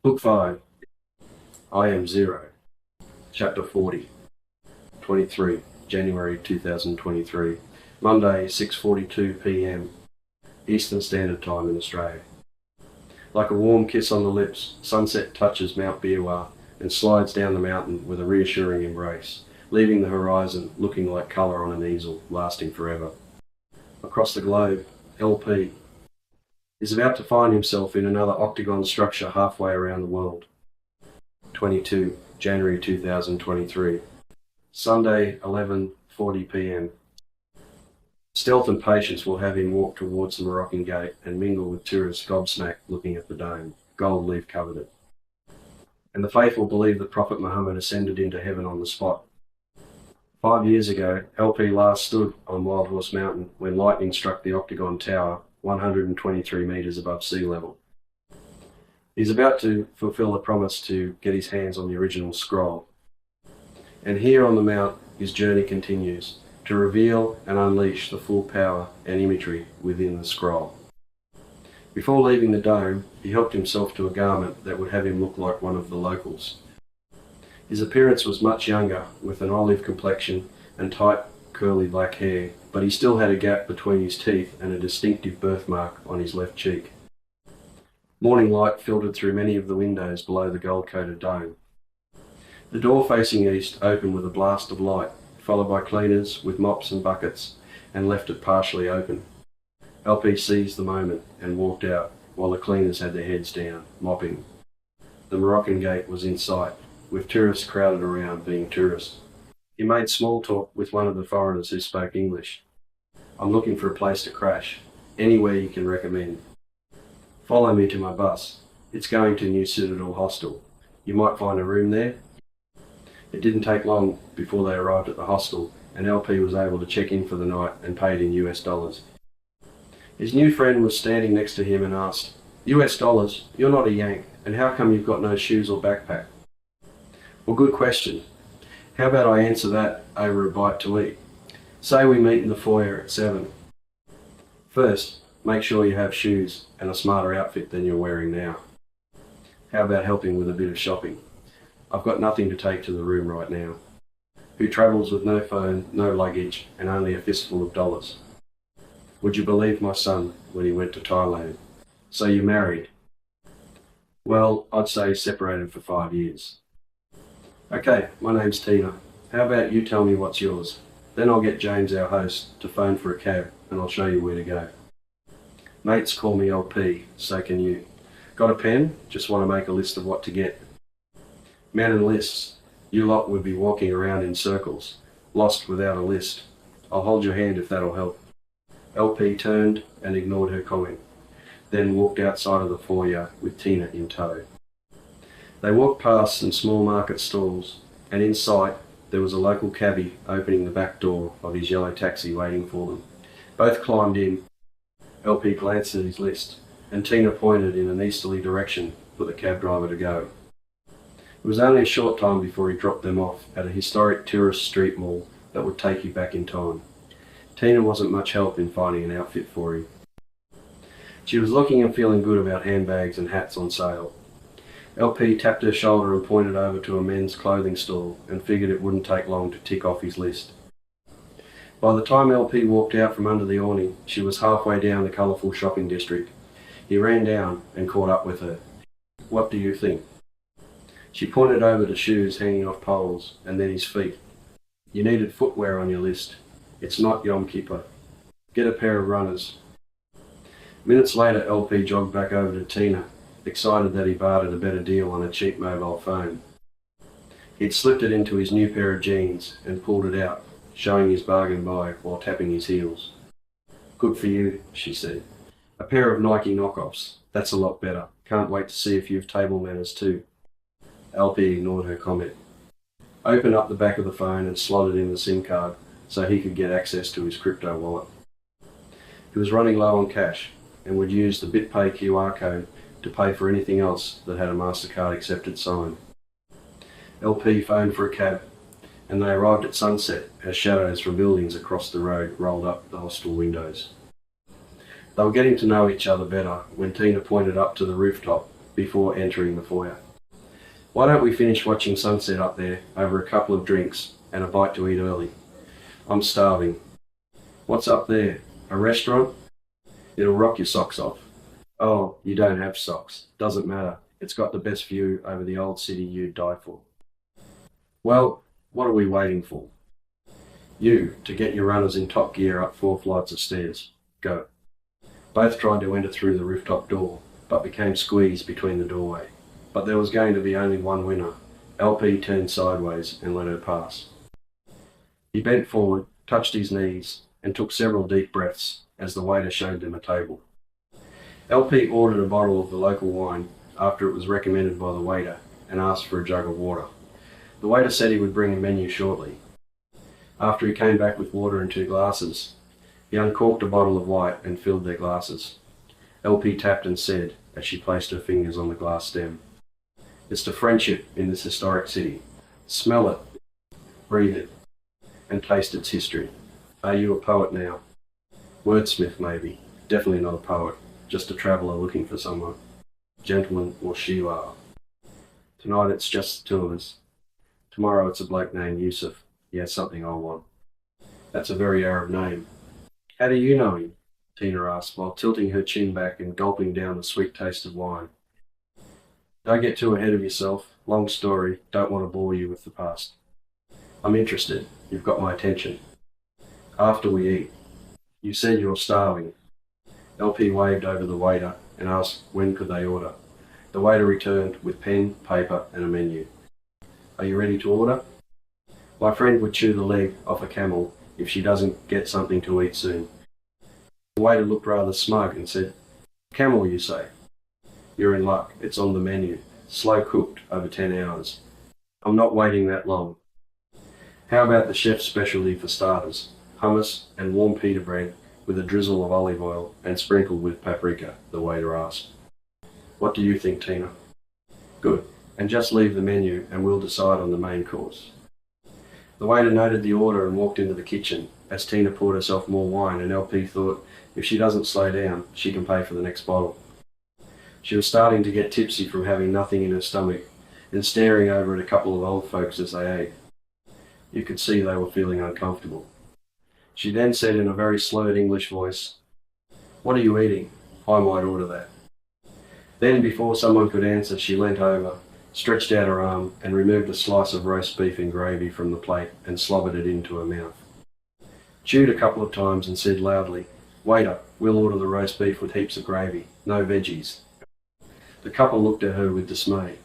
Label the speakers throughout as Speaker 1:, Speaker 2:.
Speaker 1: Book 5, I Am Zero, Chapter 40, 23, January 2023, Monday, 6:42 p.m, Eastern Standard Time in Australia. Like a warm kiss on the lips, sunset touches Mount Biwa and slides down the mountain with a reassuring embrace, leaving the horizon looking like colour on an easel, lasting forever. Across the globe, LP is about to find himself in another octagon structure halfway around the world. 22 January 2023, Sunday, 11:40 p.m. Stealth and patience will have him walk towards the Moroccan gate and mingle with tourists gobsmacked looking at the dome, gold leaf covered it. And the faithful believe that Prophet Muhammad ascended into heaven on the spot. 5 years ago, LP last stood on Wild Horse Mountain when lightning struck the octagon tower 123 metres above sea level. He's about to fulfill a promise to get his hands on the original scroll. And here on the mount, his journey continues to reveal and unleash the full power and imagery within the scroll. Before leaving the dome, he helped himself to a garment that would have him look like one of the locals. His appearance was much younger, with an olive complexion and tight, curly black hair, but he still had a gap between his teeth and a distinctive birthmark on his left cheek. Morning light filtered through many of the windows below the gold-coated dome. The door facing east opened with a blast of light, followed by cleaners with mops and buckets, and left it partially open. LP seized the moment and walked out, while the cleaners had their heads down, mopping. The Moroccan gate was in sight, with tourists crowded around being tourists. He made small talk with one of the foreigners who spoke English. "I'm looking for a place to crash. Anywhere you can recommend. Follow me to my bus. It's going to New Citadel Hostel. You might find a room there." It didn't take long before they arrived at the hostel, and LP was able to check in for the night and paid in US dollars. His new friend was standing next to him and asked, "US dollars? You're not a Yank, and how come you've got no shoes or backpack?" "Well, good question. How about I answer that over a bite to eat? Say we meet in the foyer at 7. First, make sure you have shoes and a smarter outfit than you're wearing now. How about helping with a bit of shopping? I've got nothing to take to the room right now. Who travels with no phone, no luggage, and only a fistful of dollars? Would you believe my son when he went to Thailand? So you're married?" "Well, I'd say separated for 5 years." "Okay, my name's Tina. How about you tell me what's yours? Then I'll get James, our host, to phone for a cab and I'll show you where to go." "Mates call me LP, so can you. Got a pen? Just want to make a list of what to get." "Men and lists. You lot would be walking around in circles, lost without a list. I'll hold your hand if that'll help." LP turned and ignored her comment, then walked outside of the foyer with Tina in tow. They walked past some small market stalls, and in sight there was a local cabbie opening the back door of his yellow taxi waiting for them. Both climbed in. LP glanced at his list, and Tina pointed in an easterly direction for the cab driver to go. It was only a short time before he dropped them off at a historic tourist street mall that would take you back in time. Tina wasn't much help in finding an outfit for him. She was looking and feeling good about handbags and hats on sale. LP tapped her shoulder and pointed over to a men's clothing store and figured it wouldn't take long to tick off his list. By the time LP walked out from under the awning, she was halfway down the colourful shopping district. He ran down and caught up with her. "What do you think?" She pointed over to shoes hanging off poles and then his feet. "You needed footwear on your list. It's not Yom Kippur. Get a pair of runners." Minutes later, LP jogged back over to Tina, excited that he bartered a better deal on a cheap mobile phone. He'd slipped it into his new pair of jeans and pulled it out, showing his bargain buy while tapping his heels. "Good for you," she said. "A pair of Nike knockoffs. That's a lot better. Can't wait to see if you've table manners too." LP ignored her comment. Opened up the back of the phone and slotted in the SIM card so he could get access to his crypto wallet. He was running low on cash and would use the BitPay QR code to pay for anything else that had a MasterCard accepted sign. LP phoned for a cab, and they arrived at sunset as shadows from buildings across the road rolled up the hostel windows. They were getting to know each other better when Tina pointed up to the rooftop before entering the foyer. Why don't we finish watching sunset up there over a couple of drinks and a bite to eat early? I'm starving. What's up there? A restaurant? It'll rock your socks off. Oh, you don't have socks. Doesn't matter. It's got the best view over the old city you'd die for. Well, what are we waiting for? You, to get your runners in top gear up 4 flights of stairs. Go. Both tried to enter through the rooftop door, but became squeezed between the doorway. But there was going to be only one winner. LP turned sideways and let her pass. He bent forward, touched his knees, and took several deep breaths as the waiter showed them a table. LP ordered a bottle of the local wine after it was recommended by the waiter and asked for a jug of water. The waiter said he would bring a menu shortly. After he came back with water and 2 glasses, he uncorked a bottle of white and filled their glasses. LP tapped and said, as she placed her fingers on the glass stem, "It's to friendship in this historic city. Smell it, breathe it, and taste its history. Are you a poet now? Wordsmith, maybe. Definitely not a poet. Just a traveller looking for someone. Gentleman or Sheila. Tonight it's just the 2 of us. Tomorrow it's a bloke named Yusuf. He has something I want." "That's a very Arab name." "How do you know him?" Tina asked, while tilting her chin back and gulping down the sweet taste of wine. "Don't get too ahead of yourself. Long story. Don't want to bore you with the past." "I'm interested. You've got my attention." "After we eat. You said you're starving." LP waved over the waiter and asked when could they order. The waiter returned with pen, paper, and a menu. "Are you ready to order?" "My friend would chew the leg off a camel if she doesn't get something to eat soon." The waiter looked rather smug and said, "Camel, you say? You're in luck. It's on the menu. Slow cooked over 10 hours. I'm not waiting that long." "How about the chef's specialty for starters? Hummus and warm pita bread with a drizzle of olive oil and sprinkled with paprika," the waiter asked. "What do you think, Tina?" "Good. And just leave the menu and we'll decide on the main course." The waiter noted the order and walked into the kitchen as Tina poured herself more wine, and LP thought, if she doesn't slow down, she can pay for the next bottle. She was starting to get tipsy from having nothing in her stomach and staring over at a couple of old folks as they ate. You could see they were feeling uncomfortable. She then said in a very slurred English voice, "What are you eating? I might order that." Then, before someone could answer, she leant over, stretched out her arm, and removed a slice of roast beef and gravy from the plate and slobbered it into her mouth. Chewed a couple of times and said loudly, "Waiter, we'll order the roast beef with heaps of gravy, no veggies." The couple looked at her with dismay,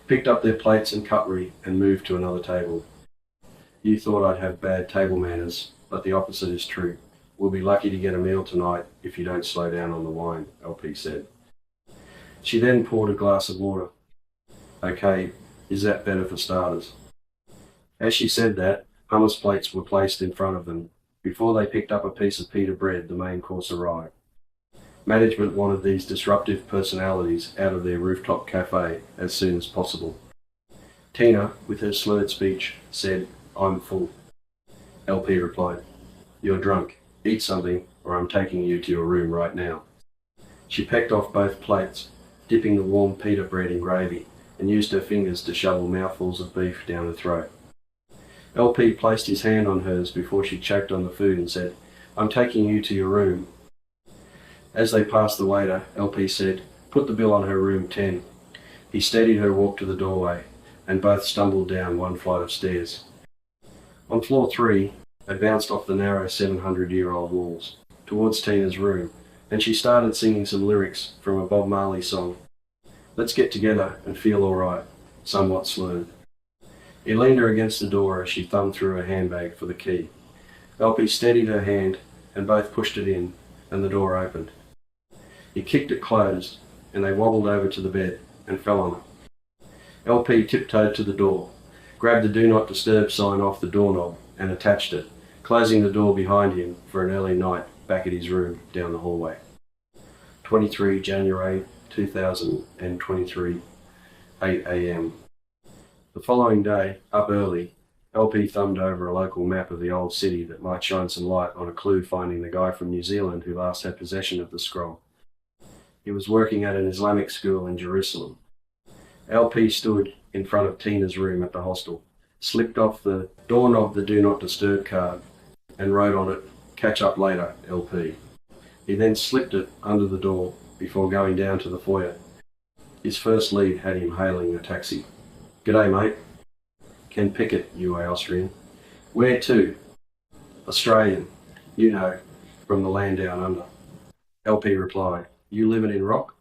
Speaker 1: picked up their plates and cutlery, and moved to another table. "You thought I'd have bad table manners, but the opposite is true. We'll be lucky to get a meal tonight if you don't slow down on the wine," LP said. She then poured a glass of water. "Okay, is that better for starters?" As she said that, hummus plates were placed in front of them. Before they picked up a piece of pita bread, the main course arrived. Management wanted these disruptive personalities out of their rooftop cafe as soon as possible. Tina, with her slurred speech, said, "I'm full." LP replied, "You're drunk. Eat something, or I'm taking you to your room right now." She pecked off both plates, dipping the warm pita bread in gravy, and used her fingers to shovel mouthfuls of beef down her throat. LP placed his hand on hers before she choked on the food and said, "I'm taking you to your room." As they passed the waiter, LP said, "Put the bill on her room 10. He steadied her walk to the doorway, and both stumbled down 1 flight of stairs. On floor 3, they bounced off the narrow 700-year-old walls, towards Tina's room, and she started singing some lyrics from a Bob Marley song. "Let's get together and feel alright," somewhat slurred. He leaned her against the door as she thumbed through her handbag for the key. LP steadied her hand, and both pushed it in, and the door opened. He kicked it closed, and they wobbled over to the bed and fell on it. LP tiptoed to the door, grabbed the Do Not Disturb sign off the doorknob, and attached it, closing the door behind him for an early night back at his room down the hallway. 23 January 2023, 8 a.m. The following day, up early, LP thumbed over a local map of the old city that might shine some light on a clue finding the guy from New Zealand who last had possession of the scroll. He was working at an Islamic school in Jerusalem, LP stood in front of Tina's room at the hostel, slipped off the doorknob of the Do Not Disturb card, and wrote on it, "Catch up later, LP." He then slipped it under the door before going down to the foyer. His first lead had him hailing a taxi. "G'day, mate." "Ken Pickett, UA Austrian." "Where to?" "Australian. You know, from the land down under." LP replied, "You living in Rock?"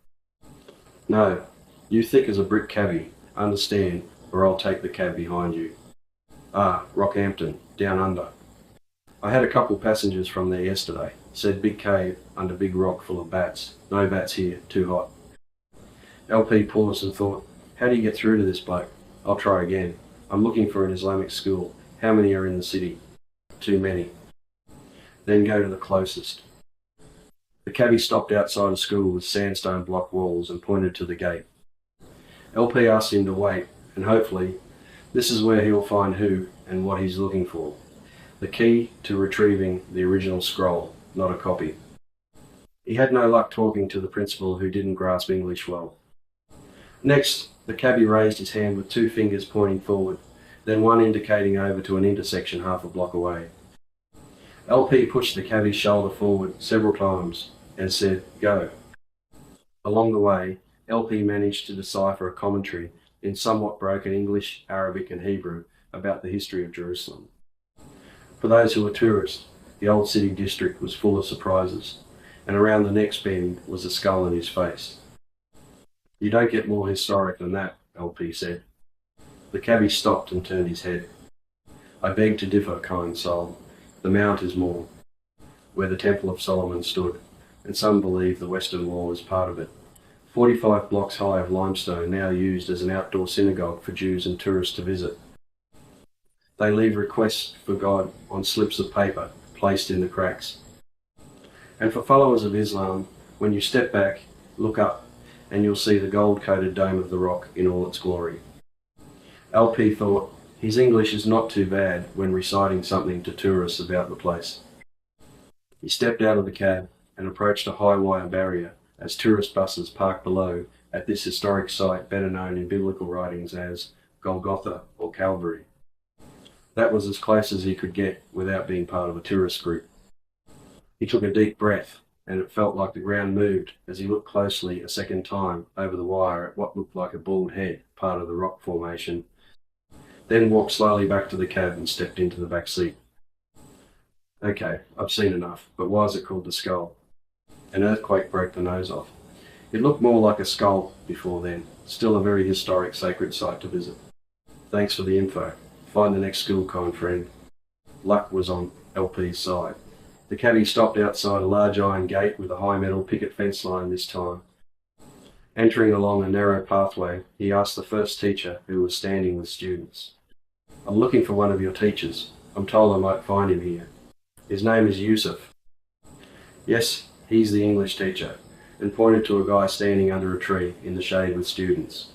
Speaker 1: "No. You thick as a brick cabbie, understand, or I'll take the cab behind you." "Ah, Rockhampton, down under." "I had a couple passengers from there yesterday. Said big cave under big rock full of bats. No bats here, too hot." LP paused and thought, "How do you get through to this bloke? I'll try again. I'm looking for an Islamic school. How many are in the city?" "Too many." "Then go to the closest." The cabbie stopped outside a school with sandstone block walls and pointed to the gate. LP asked him to wait, and hopefully, this is where he'll find who and what he's looking for. The key to retrieving the original scroll, not a copy. He had no luck talking to the principal, who didn't grasp English well. Next, the cabbie raised his hand with two fingers pointing forward, then one indicating over to an intersection half a block away. LP pushed the cabbie's shoulder forward several times and said, "Go." Along the way, LP managed to decipher a commentary in somewhat broken English, Arabic and Hebrew about the history of Jerusalem. For those who were tourists, the old city district was full of surprises, and around the next bend was a skull in his face. "You don't get more historic than that," LP said. The cabbie stopped and turned his head. "I beg to differ, kind soul. The Mount is more, where the Temple of Solomon stood, and some believe the Western Wall is part of it. 45 blocks high of limestone, now used as an outdoor synagogue for Jews and tourists to visit. They leave requests for God on slips of paper placed in the cracks. And for followers of Islam, when you step back, look up, and you'll see the gold-coated dome of the rock in all its glory." LP thought, his English is not too bad when reciting something to tourists about the place. He stepped out of the cab and approached a high wire barrier as tourist buses parked below at this historic site better known in biblical writings as Golgotha or Calvary. That was as close as he could get without being part of a tourist group. He took a deep breath, and it felt like the ground moved as he looked closely a second time over the wire at what looked like a bald head, part of the rock formation, then walked slowly back to the cab and stepped into the back seat. "Okay, I've seen enough, but why is it called the Skull?" "An earthquake broke the nose off. It looked more like a skull before then. Still a very historic sacred site to visit." "Thanks for the info. Find the next school, kind friend." Luck was on LP's side. The cabbie stopped outside a large iron gate with a high metal picket fence line this time. Entering along a narrow pathway, he asked the first teacher, who was standing with students, "I'm looking for one of your teachers. I'm told I might find him here. His name is Yusuf." "Yes, he's the English teacher," and pointed to a guy standing under a tree in the shade with students.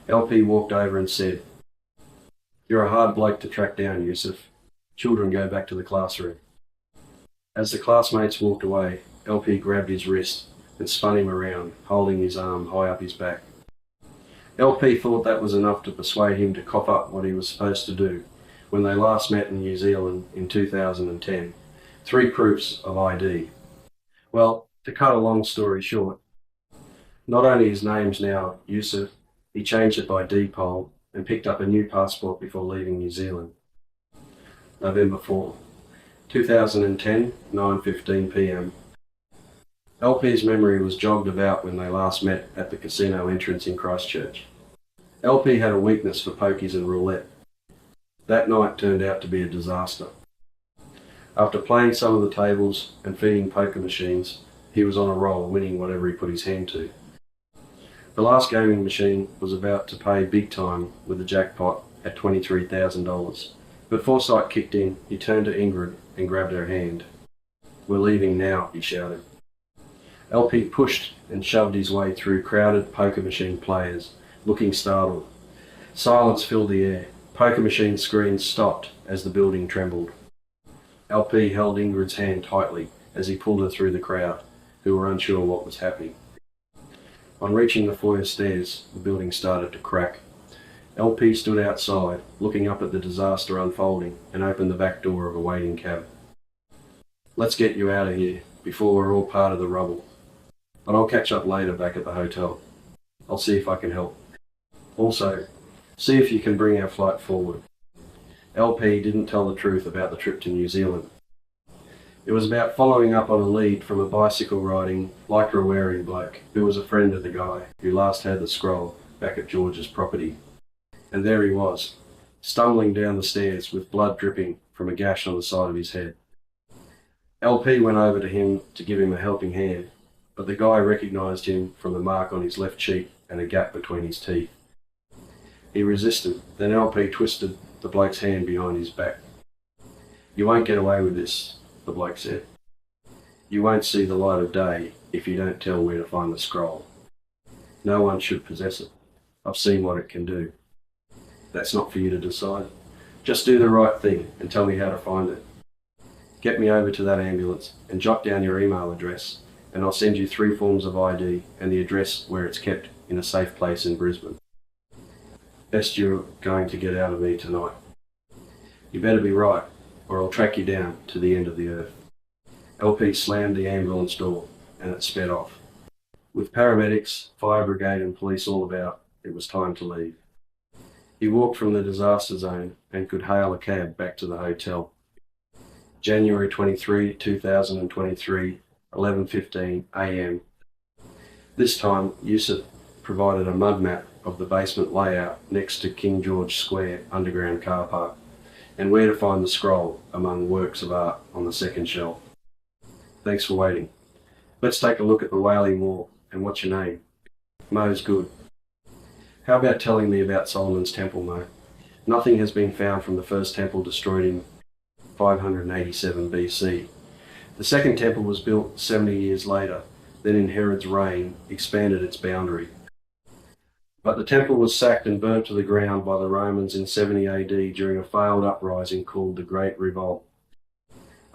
Speaker 1: LP walked over and said, "You're a hard bloke to track down, Yusuf. Children go back to the classroom." As the classmates walked away, LP grabbed his wrist and spun him around, holding his arm high up his back. LP thought that was enough to persuade him to cough up what he was supposed to do when they last met in New Zealand in 2010. 3 proofs of ID. Well, to cut a long story short, not only his name's now Yusuf, he changed it by D-poll and picked up a new passport before leaving New Zealand. November 4, 2010, 9:15 p.m. LP's memory was jogged about when they last met at the casino entrance in Christchurch. LP had a weakness for pokies and roulette. That night turned out to be a disaster. After playing some of the tables and feeding poker machines, he was on a roll, winning whatever he put his hand to. The last gaming machine was about to pay big time with the jackpot at $23,000. But foresight kicked in. He turned to Ingrid and grabbed her hand. "We're leaving now," he shouted. LP pushed and shoved his way through crowded poker machine players, looking startled. Silence filled the air. Poker machine screens stopped as the building trembled. LP held Ingrid's hand tightly as he pulled her through the crowd, who were unsure what was happening. On reaching the foyer stairs, the building started to crack. LP stood outside, looking up at the disaster unfolding, and opened the back door of a waiting cab. "Let's get you out of here, before we're all part of the rubble. But I'll catch up later back at the hotel. I'll see if I can help. Also, see if you can bring our flight forward." LP didn't tell the truth about the trip to New Zealand. It was about following up on a lead from a bicycle-riding, lycra-wearing bloke who was a friend of the guy who last had the scroll back at George's property. And there he was, stumbling down the stairs with blood dripping from a gash on the side of his head. LP went over to him to give him a helping hand, but the guy recognised him from the mark on his left cheek and a gap between his teeth. He resisted, then LP twisted the bloke's hand behind his back. "You won't get away with this," the bloke said. "You won't see the light of day if you don't tell where to find the scroll. No one should possess it. I've seen what it can do. That's not for you to decide. Just do the right thing and tell me how to find it. Get me over to that ambulance and jot down your email address, and I'll send you 3 forms of ID and the address where it's kept in a safe place in Brisbane. Best you're going to get out of me tonight. You better be right, or I'll track you down to the end of the earth." LP slammed the ambulance door, and it sped off. With paramedics, fire brigade and police all about, it was time to leave. He walked from the disaster zone and could hail a cab back to the hotel. January 23, 2023, 11:15 a.m. This time, Yusuf provided a mud map of the basement layout next to King George Square underground car park, and where to find the scroll among works of art on the second shelf. "Thanks for waiting. Let's take a look at the Wailing Wall, and what's your name?" "Mo's good." "How about telling me about Solomon's Temple, Mo?" "Nothing has been found from the first temple destroyed in 587 BC. The second temple was built 70 years later, then in Herod's reign expanded its boundary. But the temple was sacked and burnt to the ground by the Romans in 70 AD during a failed uprising called the Great Revolt.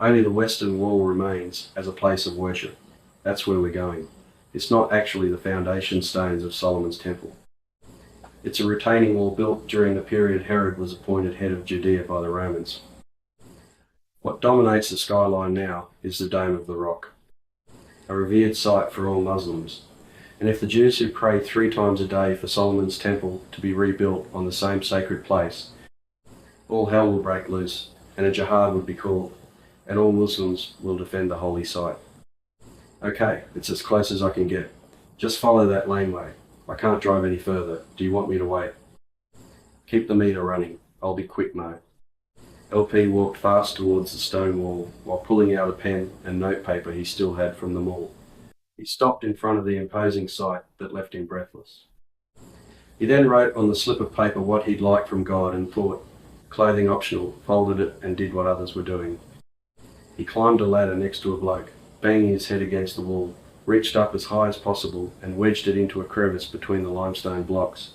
Speaker 1: Only the western wall remains as a place of worship. That's where we're going. It's not actually the foundation stones of Solomon's Temple. It's a retaining wall built during the period Herod was appointed head of Judea by the Romans. What dominates the skyline now is the Dome of the Rock, a revered site for all Muslims. And if the Jews who pray 3 times a day for Solomon's Temple to be rebuilt on the same sacred place, all hell will break loose, and a jihad would be called, and all Muslims will defend the holy site. "Okay, it's as close as I can get. Just follow that laneway. I can't drive any further. Do you want me to wait?" "Keep the meter running. I'll be quick, Mo." LP walked fast towards the stone wall while pulling out a pen and notepaper he still had from the mall. He stopped in front of the imposing sight that left him breathless. He then wrote on the slip of paper what he'd like from God and thought, clothing optional, folded it and did what others were doing. He climbed a ladder next to a bloke, banging his head against the wall, reached up as high as possible and wedged it into a crevice between the limestone blocks.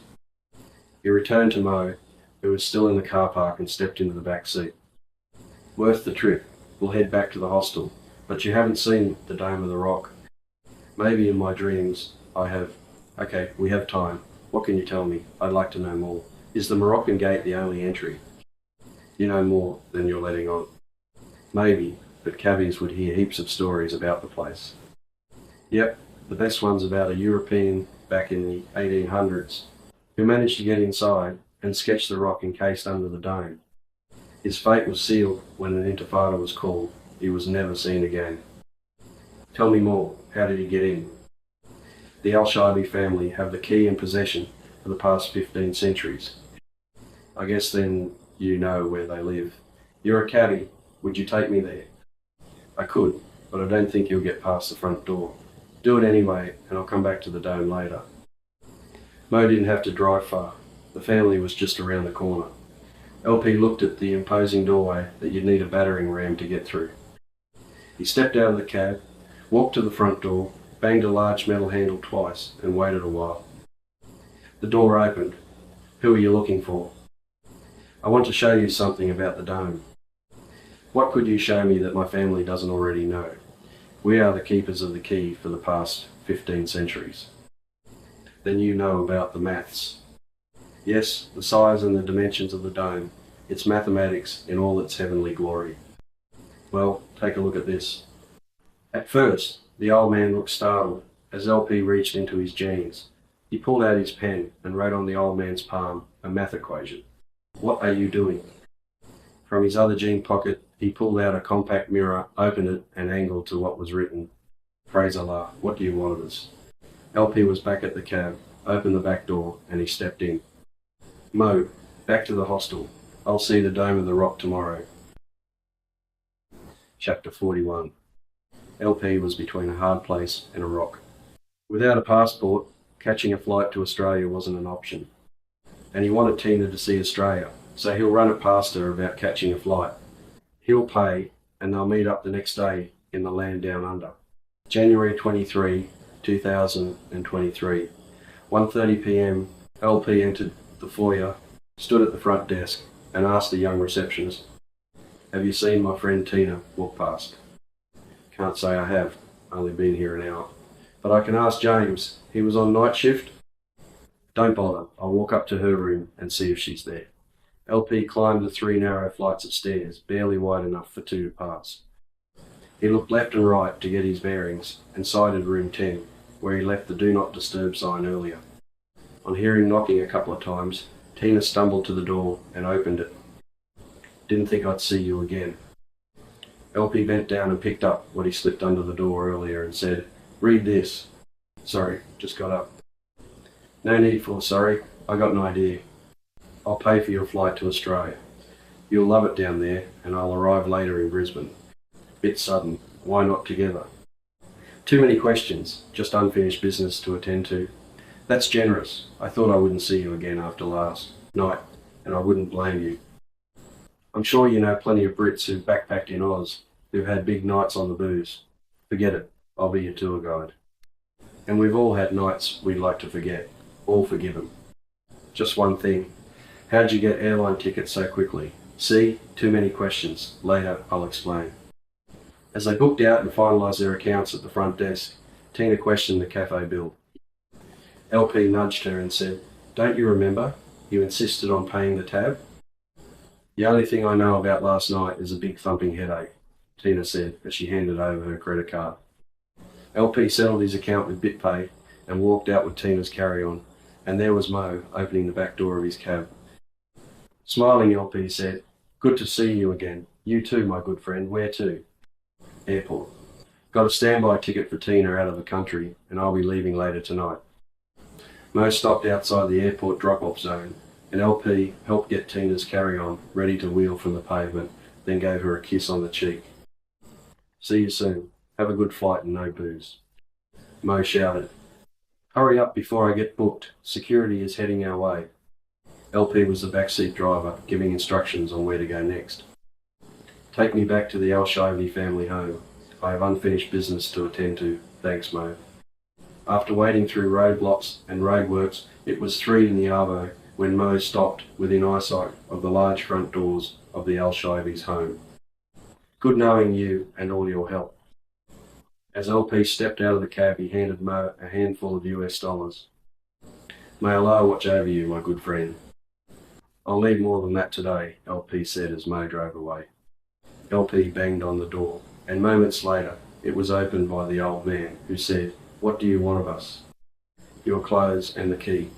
Speaker 1: He returned to Mo, who was still in the car park, and stepped into the back seat. "Worth the trip. We'll head back to the hostel, but you haven't seen the Dome of the Rock." "Maybe in my dreams I have." "Okay, we have time. What can you tell me? I'd like to know more. Is the Moroccan gate the only entry?" "You know more than you're letting on." "Maybe, but cabbies would hear heaps of stories about the place." "Yep, the best one's about a European back in the 1800s who managed to get inside and sketch the rock encased under the dome. His fate was sealed when an intifada was called. He was never seen again." "Tell me more. How did he get in?" "The Al-Shaibi family have the key in possession for the past 15 centuries. I guess then you know where they live. You're a cabbie. Would you take me there?" "I could, but I don't think you'll get past the front door." "Do it anyway, and I'll come back to the dome later." Mo didn't have to drive far. The family was just around the corner. LP looked at the imposing doorway that you'd need a battering ram to get through. He stepped out of the cab, walked to the front door, banged a large metal handle twice, and waited a while. The door opened. "Who are you looking for?" "I want to show you something about the dome." "What could you show me that my family doesn't already know? We are the keepers of the key for the past 15 centuries. then you know about the maths. Yes, the size and the dimensions of the dome. It's mathematics in all its heavenly glory. Well, take a look at this. At first, the old man looked startled as LP reached into his jeans. He pulled out his pen and wrote on the old man's palm a math equation. "What are you doing?" From his other jean pocket, he pulled out a compact mirror, opened it, and angled to what was written. "Praise Allah, what do you want of us?" LP was back at the cab, opened the back door, and he stepped in. "Mo, back to the hostel. I'll see the Dome of the Rock tomorrow." Chapter 41. LP was between a hard place and a rock. Without a passport, catching a flight to Australia wasn't an option. And he wanted Tina to see Australia, so he'll run it past her about catching a flight. He'll pay, and they'll meet up the next day in the land down under. January 23, 2023. 1:30 p.m. LP entered the foyer, stood at the front desk, and asked the young receptionist, "Have you seen my friend Tina walk past?" "Can't say I have, only been here an hour. But I can ask James, he was on night shift." "Don't bother, I'll walk up to her room and see if she's there." LP climbed the 3 narrow flights of stairs, barely wide enough for 2 to pass. He looked left and right to get his bearings and sighted room 10, where he left the Do Not Disturb sign earlier. On hearing knocking a couple of times, Tina stumbled to the door and opened it. "Didn't think I'd see you again." LP bent down and picked up what he slipped under the door earlier and said, "Read this." "Sorry, just got up." "No need for sorry, I got an idea. I'll pay for your flight to Australia. You'll love it down there, and I'll arrive later in Brisbane. Bit sudden, why not together?" "Too many questions, just unfinished business to attend to." "That's generous. I thought I wouldn't see you again after last night, and I wouldn't blame you. I'm sure you know plenty of Brits who've backpacked in Oz, who've had big nights on the booze. Forget it, I'll be your tour guide. And we've all had nights we'd like to forget. All forgive 'em. Just one thing. How'd you get airline tickets so quickly?" "See? Too many questions. Later, I'll explain." As they booked out and finalised their accounts at the front desk, Tina questioned the cafe bill. LP nudged her and said, "Don't you remember? You insisted on paying the tab." "The only thing I know about last night is a big thumping headache," Tina said as she handed over her credit card. LP settled his account with BitPay and walked out with Tina's carry-on, and there was Mo opening the back door of his cab. Smiling, LP said, "Good to see you again. You too, my good friend. Where to?" "Airport. Got a standby ticket for Tina out of the country, and I'll be leaving later tonight." Mo stopped outside the airport drop-off zone, and LP helped get Tina's carry-on ready to wheel from the pavement, then gave her a kiss on the cheek. "See you soon. Have a good flight and no booze." Mo shouted, "Hurry up before I get booked. Security is heading our way." LP was the backseat driver, giving instructions on where to go next. "Take me back to the Al-Shively family home. I have unfinished business to attend to. Thanks, Mo." After wading through roadblocks and roadworks, it was 3 in the arvo when Mo stopped within eyesight of the large front doors of the Al-Shively's home. "Good knowing you and all your help." As LP stepped out of the cab, he handed Mo a handful of US dollars. "May Allah watch over you, my good friend." "I'll need more than that today," LP said as Mo drove away. LP banged on the door, and moments later it was opened by the old man, who said, "What do you want of us?" "Your clothes and the key."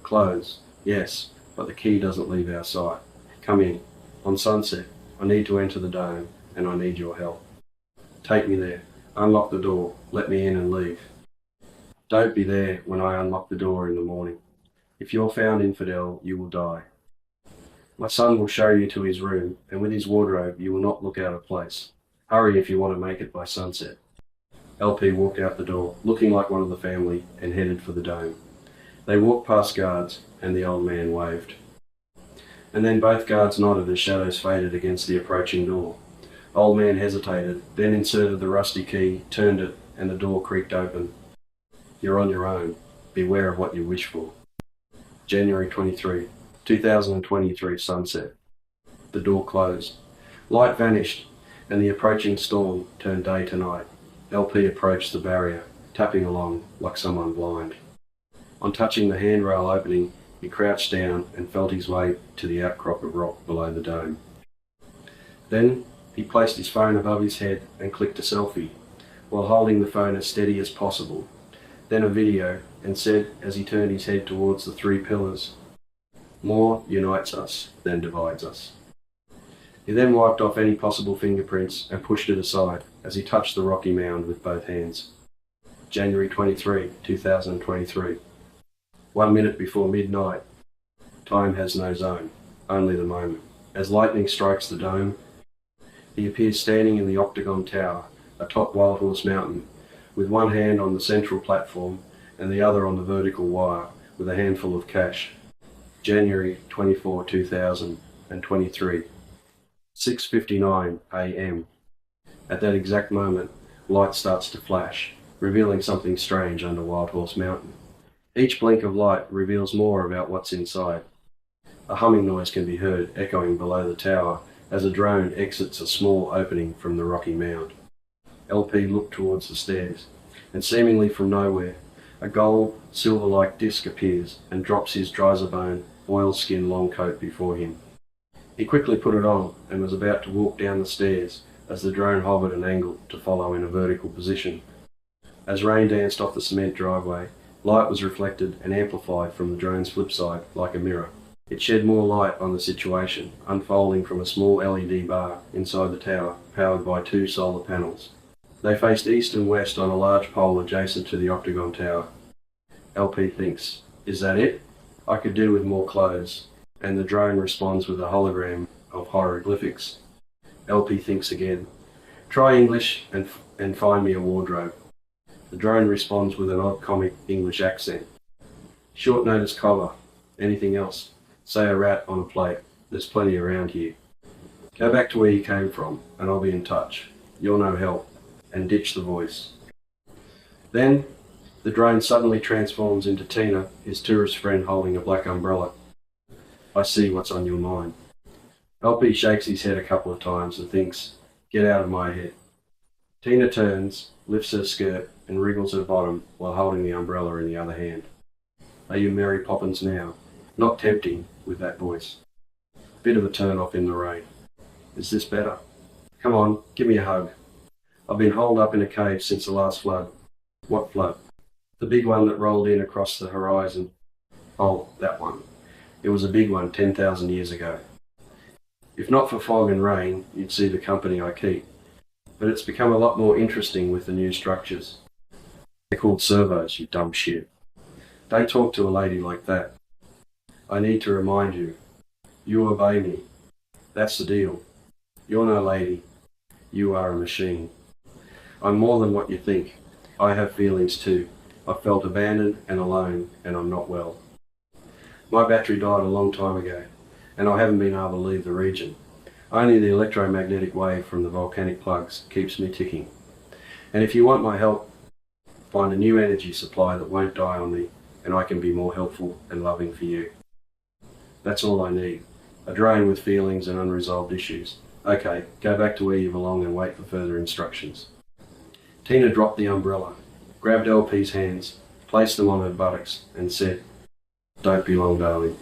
Speaker 1: "Clothes? Yes, but the key doesn't leave our sight. Come in. On Sunset, I need to enter the dome, and I need your help." "Take me there. Unlock the door. Let me in and leave." "Don't be there when I unlock the door in the morning. If you're found infidel, you will die. My son will show you to his room, and with his wardrobe you will not look out of place. Hurry if you want to make it by sunset." LP walked out the door, looking like one of the family, and headed for the dome. They walked past guards, and the old man waved. And then both guards nodded as shadows faded against the approaching door. Old man hesitated, then inserted the rusty key, turned it, and the door creaked open. "You're on your own. Beware of what you wish for." January 23, 2023 sunset. The door closed. Light vanished, and the approaching storm turned day to night. LP approached the barrier, tapping along like someone blind. On touching the handrail opening, he crouched down and felt his way to the outcrop of rock below the dome. Then he placed his phone above his head and clicked a selfie, while holding the phone as steady as possible, then a video, and said as he turned his head towards the three pillars, "More unites us than divides us." He then wiped off any possible fingerprints and pushed it aside as he touched the rocky mound with both hands. January 23, 2023. 1 minute before midnight. Time has no zone, only the moment. As lightning strikes the dome, he appears standing in the octagon tower atop Wild Horse Mountain, with one hand on the central platform and the other on the vertical wire with a handful of cash. January 24, 2023. 6:59 a.m. At that exact moment, light starts to flash, revealing something strange under Wild Horse Mountain. Each blink of light reveals more about what's inside. A humming noise can be heard echoing below the tower as a drone exits a small opening from the rocky mound. LP looked towards the stairs, and seemingly from nowhere, a gold, silver-like disc appears and drops his Dryzerbone oilskin long coat before him. He quickly put it on and was about to walk down the stairs as the drone hovered and angled to follow in a vertical position. As rain danced off the cement driveway, light was reflected and amplified from the drone's flip side like a mirror. It shed more light on the situation, unfolding from a small LED bar inside the tower, powered by 2 solar panels. They faced east and west on a large pole adjacent to the octagon tower. LP thinks, "Is that it? I could do with more clothes." And the drone responds with a hologram of hieroglyphics. LP thinks again, "Try English and find me a wardrobe." The drone responds with an odd comic English accent. "Short notice cover. Anything else? Say a rat on a plate. There's plenty around here. Go back to where you came from, and I'll be in touch. You're no help." And ditch the voice. Then, the drone suddenly transforms into Tina, his tourist friend holding a black umbrella. "I see what's on your mind." LP shakes his head a couple of times and thinks, "Get out of my head." Tina turns, lifts her skirt, and wriggles her bottom while holding the umbrella in the other hand. "Are you Mary Poppins now?" Not tempting with that voice. Bit of a turn off in the rain. "Is this better? Come on, give me a hug. I've been holed up in a cave since the last flood." "What flood?" "The big one that rolled in across the horizon." "Oh, that one. It was a big one 10,000 years ago. If not for fog and rain, you'd see the company I keep. But it's become a lot more interesting with the new structures. They're called servos, you dumb shit. Don't talk to a lady like that. I need to remind you. You obey me. That's the deal. You're no lady. You are a machine. I'm more than what you think. I have feelings too. I've felt abandoned and alone, and I'm not well. My battery died a long time ago, and I haven't been able to leave the region. Only the electromagnetic wave from the volcanic plugs keeps me ticking. And if you want my help, find a new energy supply that won't die on me, and I can be more helpful and loving for you. That's all I need. A drone with feelings and unresolved issues. Okay, go back to where you belong and wait for further instructions." Tina dropped the umbrella, grabbed LP's hands, placed them on her buttocks, and said, "Don't be long, darling."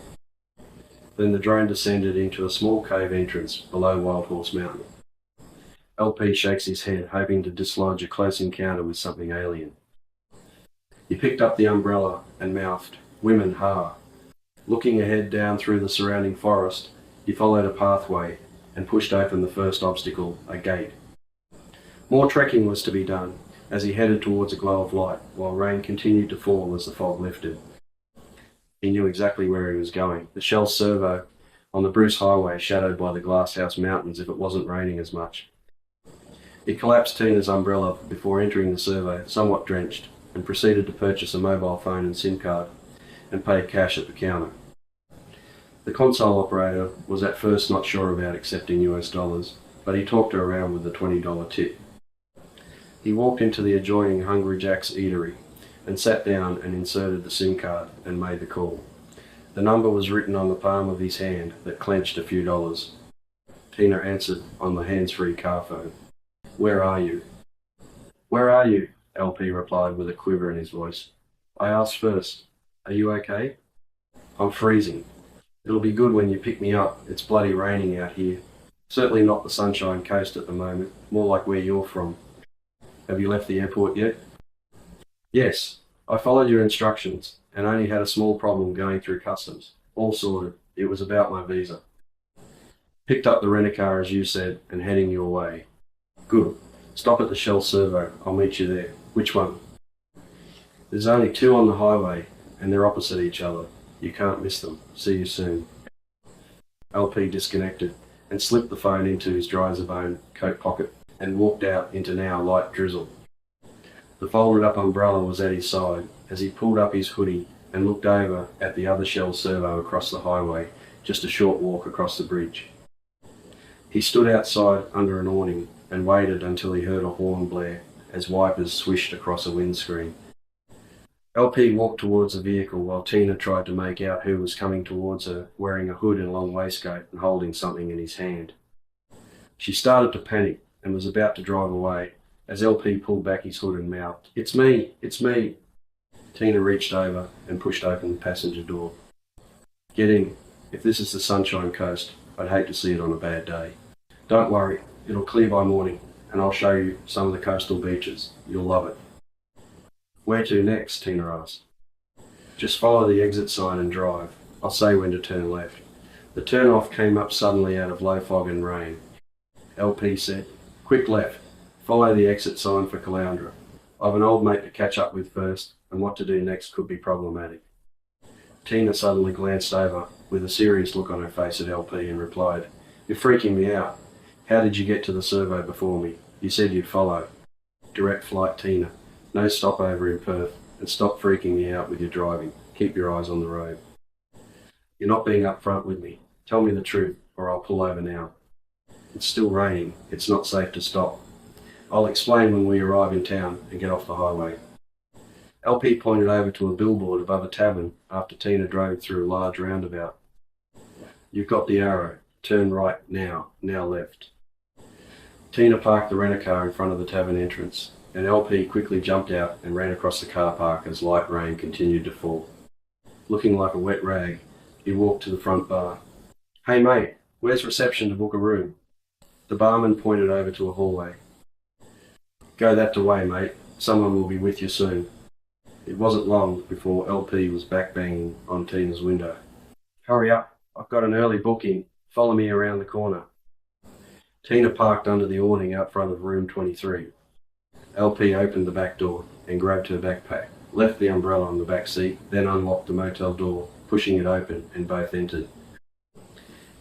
Speaker 1: Then the drone descended into a small cave entrance below Wild Horse Mountain. LP shakes his head, hoping to dislodge a close encounter with something alien. He picked up the umbrella and mouthed, "Women, ha." Looking ahead down through the surrounding forest, he followed a pathway and pushed open the first obstacle, a gate. More trekking was to be done as he headed towards a glow of light, while rain continued to fall as the fog lifted. He knew exactly where he was going, the Shell Servo on the Bruce Highway, shadowed by the Glasshouse Mountains if it wasn't raining as much. He collapsed Tina's umbrella before entering the servo, somewhat drenched, and proceeded to purchase a mobile phone and SIM card, and pay cash at the counter. The console operator was at first not sure about accepting US dollars, but he talked her around with the $20 tip. He walked into the adjoining Hungry Jack's eatery and sat down and inserted the SIM card and made the call. The number was written on the palm of his hand that clenched a few dollars. Tina answered on the hands-free car phone. "Where are you?" "Where are you?" LP replied with a quiver in his voice. "I asked first." Are you okay? I'm freezing. It'll be good when you pick me up. It's bloody raining out here. Certainly not the Sunshine Coast at the moment, more like where you're from. Have you left the airport yet? Yes, I followed your instructions and only had a small problem going through customs. All sorted. It was about my visa. Picked up the rent-a-car as you said and heading your way. Good. Stop at the Shell Servo. I'll meet you there. Which one? There's only two on the highway and they're opposite each other. You can't miss them. See you soon. LP disconnected and slipped the phone into his dry as a bone coat pocket and walked out into now light drizzle. The folded up umbrella was at his side as he pulled up his hoodie and looked over at the other Shell Servo across the highway, just a short walk across the bridge. He stood outside under an awning and waited until he heard a horn blare as wipers swished across a windscreen. LP walked towards the vehicle while Tina tried to make out who was coming towards her, wearing a hood and a long waistcoat and holding something in his hand. She started to panic and was about to drive away as LP pulled back his hood and mouthed, "It's me, it's me." Tina reached over and pushed open the passenger door. "Get in. If this is the Sunshine Coast, I'd hate to see it on a bad day. Don't worry, it'll clear by morning and I'll show you some of the coastal beaches. You'll love it." "Where to next?" Tina asked. "Just follow the exit sign and drive. I'll say when to turn left." The turn-off came up suddenly out of low fog and rain. LP said, "Quick left. Follow the exit sign for Caloundra. I've an old mate to catch up with first, and what to do next could be problematic." Tina suddenly glanced over with a serious look on her face at LP and replied, "You're freaking me out. How did you get to the servo before me? You said you'd follow." "Direct flight, Tina. No stopover in Perth, and stop freaking me out with your driving. Keep your eyes on the road." "You're not being upfront with me. Tell me the truth, or I'll pull over now." "It's still raining. It's not safe to stop. I'll explain when we arrive in town and get off the highway." LP pointed over to a billboard above a tavern after Tina drove through a large roundabout. "You've got the arrow. Turn right now left." Tina parked the rent-a-car in front of the tavern entrance, and LP quickly jumped out and ran across the car park as light rain continued to fall. Looking like a wet rag, he walked to the front bar. "Hey mate, where's reception to book a room?" The barman pointed over to a hallway. "Go that way, mate. Someone will be with you soon." It wasn't long before LP was back banging on Tina's window. "Hurry up, I've got an early booking. Follow me around the corner." Tina parked under the awning out front of room 23. LP opened the back door and grabbed her backpack, left the umbrella on the back seat, then unlocked the motel door, pushing it open, and both entered.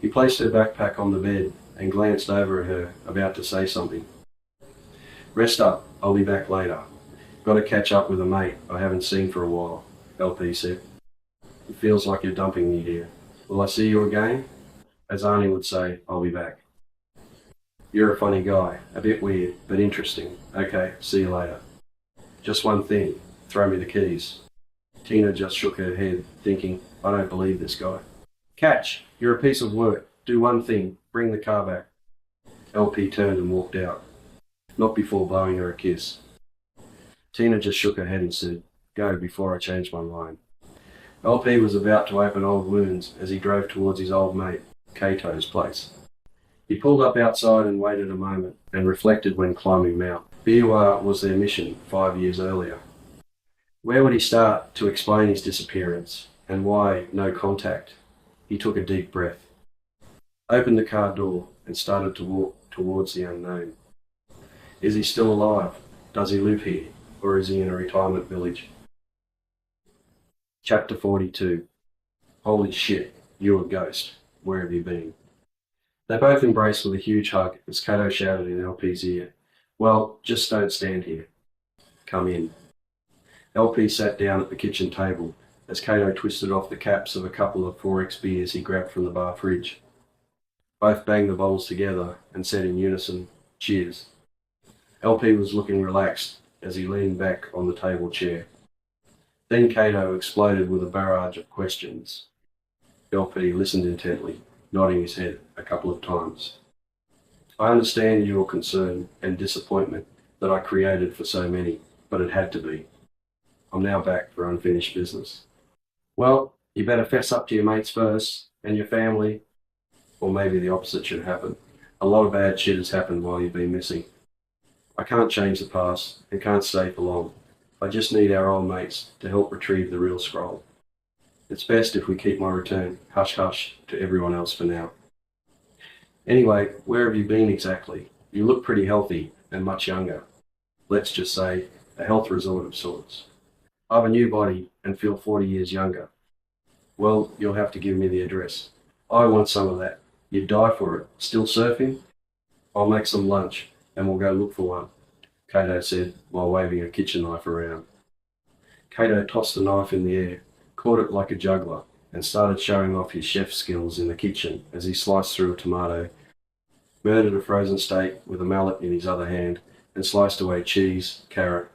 Speaker 1: He placed her backpack on the bed and glanced over at her, about to say something. "Rest up, I'll be back later. Got to catch up with a mate I haven't seen for a while," LP said. "It feels like you're dumping me here. Will I see you again?" As Arnie would say, "I'll be back." "You're a funny guy, a bit weird, but interesting. Okay, see you later." "Just one thing, throw me the keys." Tina just shook her head, thinking, "I don't believe this guy." "Catch, you're a piece of work. Do one thing, bring the car back." LP turned and walked out, not before blowing her a kiss. Tina just shook her head and said, "Go before I change my mind." LP was about to open old wounds as he drove towards his old mate, Cato's place. He pulled up outside and waited a moment and reflected when climbing Mount. Biwa was their mission 5 years earlier. Where would he start to explain his disappearance and why no contact? He took a deep breath, opened the car door and started to walk towards the unknown. Is he still alive? Does he live here? Or is he in a retirement village? Chapter 42. Holy shit, you're a ghost. Where have you been? They both embraced with a huge hug as Cato shouted in LP's ear, "Well, just don't stand here. Come in." LP sat down at the kitchen table as Cato twisted off the caps of a couple of 4X beers he grabbed from the bar fridge. Both banged the bottles together and said in unison, "Cheers." LP was looking relaxed as he leaned back on the table chair. Then Cato exploded with a barrage of questions. LP listened intently, nodding his head a couple of times. "I understand your concern and disappointment that I created for so many, but it had to be. I'm now back for unfinished business." Well, you better fess up to your mates first, and your family, or maybe the opposite should happen. A lot of bad shit has happened while you've been missing. I can't change the past, and can't stay for long. I just need our old mates to help retrieve the real scroll. It's best if we keep my return hush-hush to everyone else for now. Anyway, where have you been exactly? You look pretty healthy and much younger. Let's just say a health resort of sorts. I've a new body and feel 40 years younger. Well, you'll have to give me the address. I want some of that. You'd die for it. Still surfing? I'll make some lunch and we'll go look for one, Cato said while waving a kitchen knife around. Cato tossed the knife in the air, caught it like a juggler, and started showing off his chef skills in the kitchen as he sliced through a tomato, murdered a frozen steak with a mallet in his other hand, and sliced away cheese, carrot,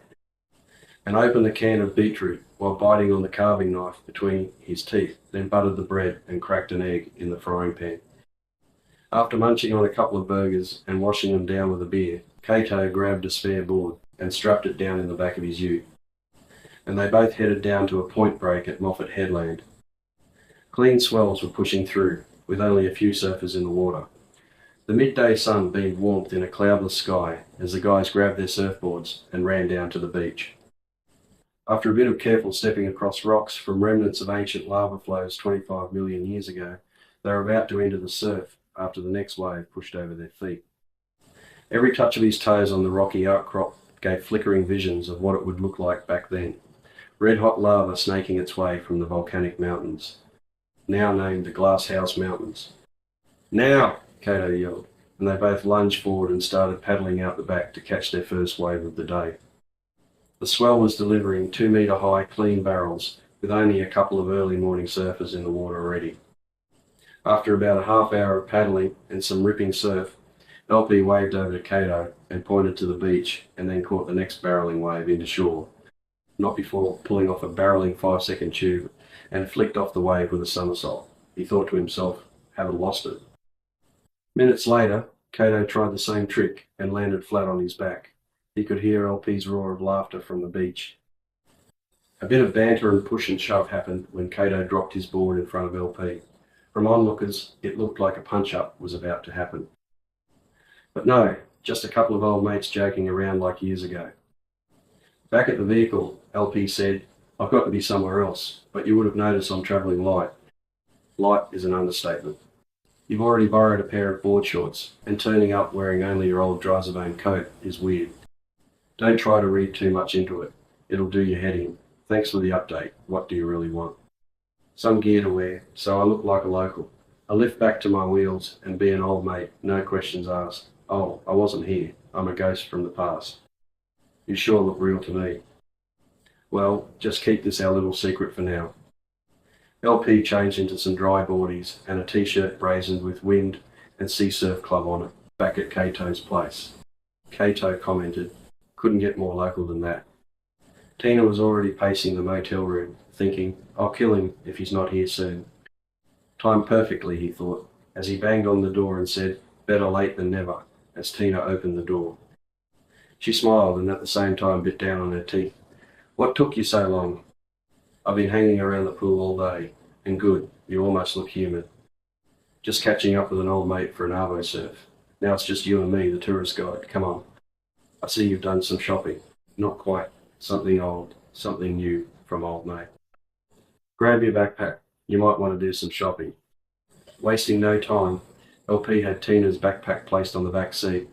Speaker 1: and opened a can of beetroot while biting on the carving knife between his teeth, then buttered the bread and cracked an egg in the frying pan. After munching on a couple of burgers and washing them down with a beer, Cato grabbed a spare board and strapped it down in the back of his ute, and they both headed down to a point break at Moffat Headland. Clean swells were pushing through, with only a few surfers in the water. The midday sun beamed warmth in a cloudless sky as the guys grabbed their surfboards and ran down to the beach. After a bit of careful stepping across rocks from remnants of ancient lava flows 25 million years ago, they were about to enter the surf after the next wave pushed over their feet. Every touch of his toes on the rocky outcrop gave flickering visions of what it would look like back then. Red-hot lava snaking its way from the volcanic mountains, now named the Glass House Mountains. "Now!" Cato yelled, and they both lunged forward and started paddling out the back to catch their first wave of the day. The swell was delivering 2-metre-high clean barrels, with only a couple of early morning surfers in the water already. After about a half hour of paddling and some ripping surf, LP waved over to Cato and pointed to the beach, and then caught the next barrelling wave into shore, not before pulling off a barrelling 5-second tube and flicked off the wave with a somersault. He thought to himself, "Haven't lost it." Minutes later, Cato tried the same trick and landed flat on his back. He could hear LP's roar of laughter from the beach. A bit of banter and push and shove happened when Cato dropped his board in front of LP. From onlookers, it looked like a punch-up was about to happen. But no, just a couple of old mates joking around like years ago. Back at the vehicle, LP said, "I've got to be somewhere else, but you would have noticed I'm travelling light." Light is an understatement. You've already borrowed a pair of board shorts, and turning up wearing only your old Dryzabone coat is weird. Don't try to read too much into it. It'll do your head in. Thanks for the update. What do you really want? Some gear to wear, so I look like a local. A lift back to my wheels and be an old mate, no questions asked. Oh, I wasn't here. I'm a ghost from the past. You sure look real to me. Well, just keep this our little secret for now. LP changed into some dry boardies and a t-shirt brazened with Wind and Sea Surf Club on it, back at Cato's place. Cato commented, "Couldn't get more local than that." Tina was already pacing the motel room, thinking, "I'll kill him if he's not here soon." Timed perfectly, he thought, as he banged on the door and said, "Better late than never," as Tina opened the door. She smiled and at the same time bit down on her teeth. "What took you so long?" "I've been hanging around the pool all day, and good, you almost look human. Just catching up with an old mate for an arvo surf. Now it's just you and me, the tourist guide. Come on. I see you've done some shopping." "Not quite. Something old, something new from old mate." "Grab your backpack. You might want to do some shopping." Wasting no time, LP had Tina's backpack placed on the back seat,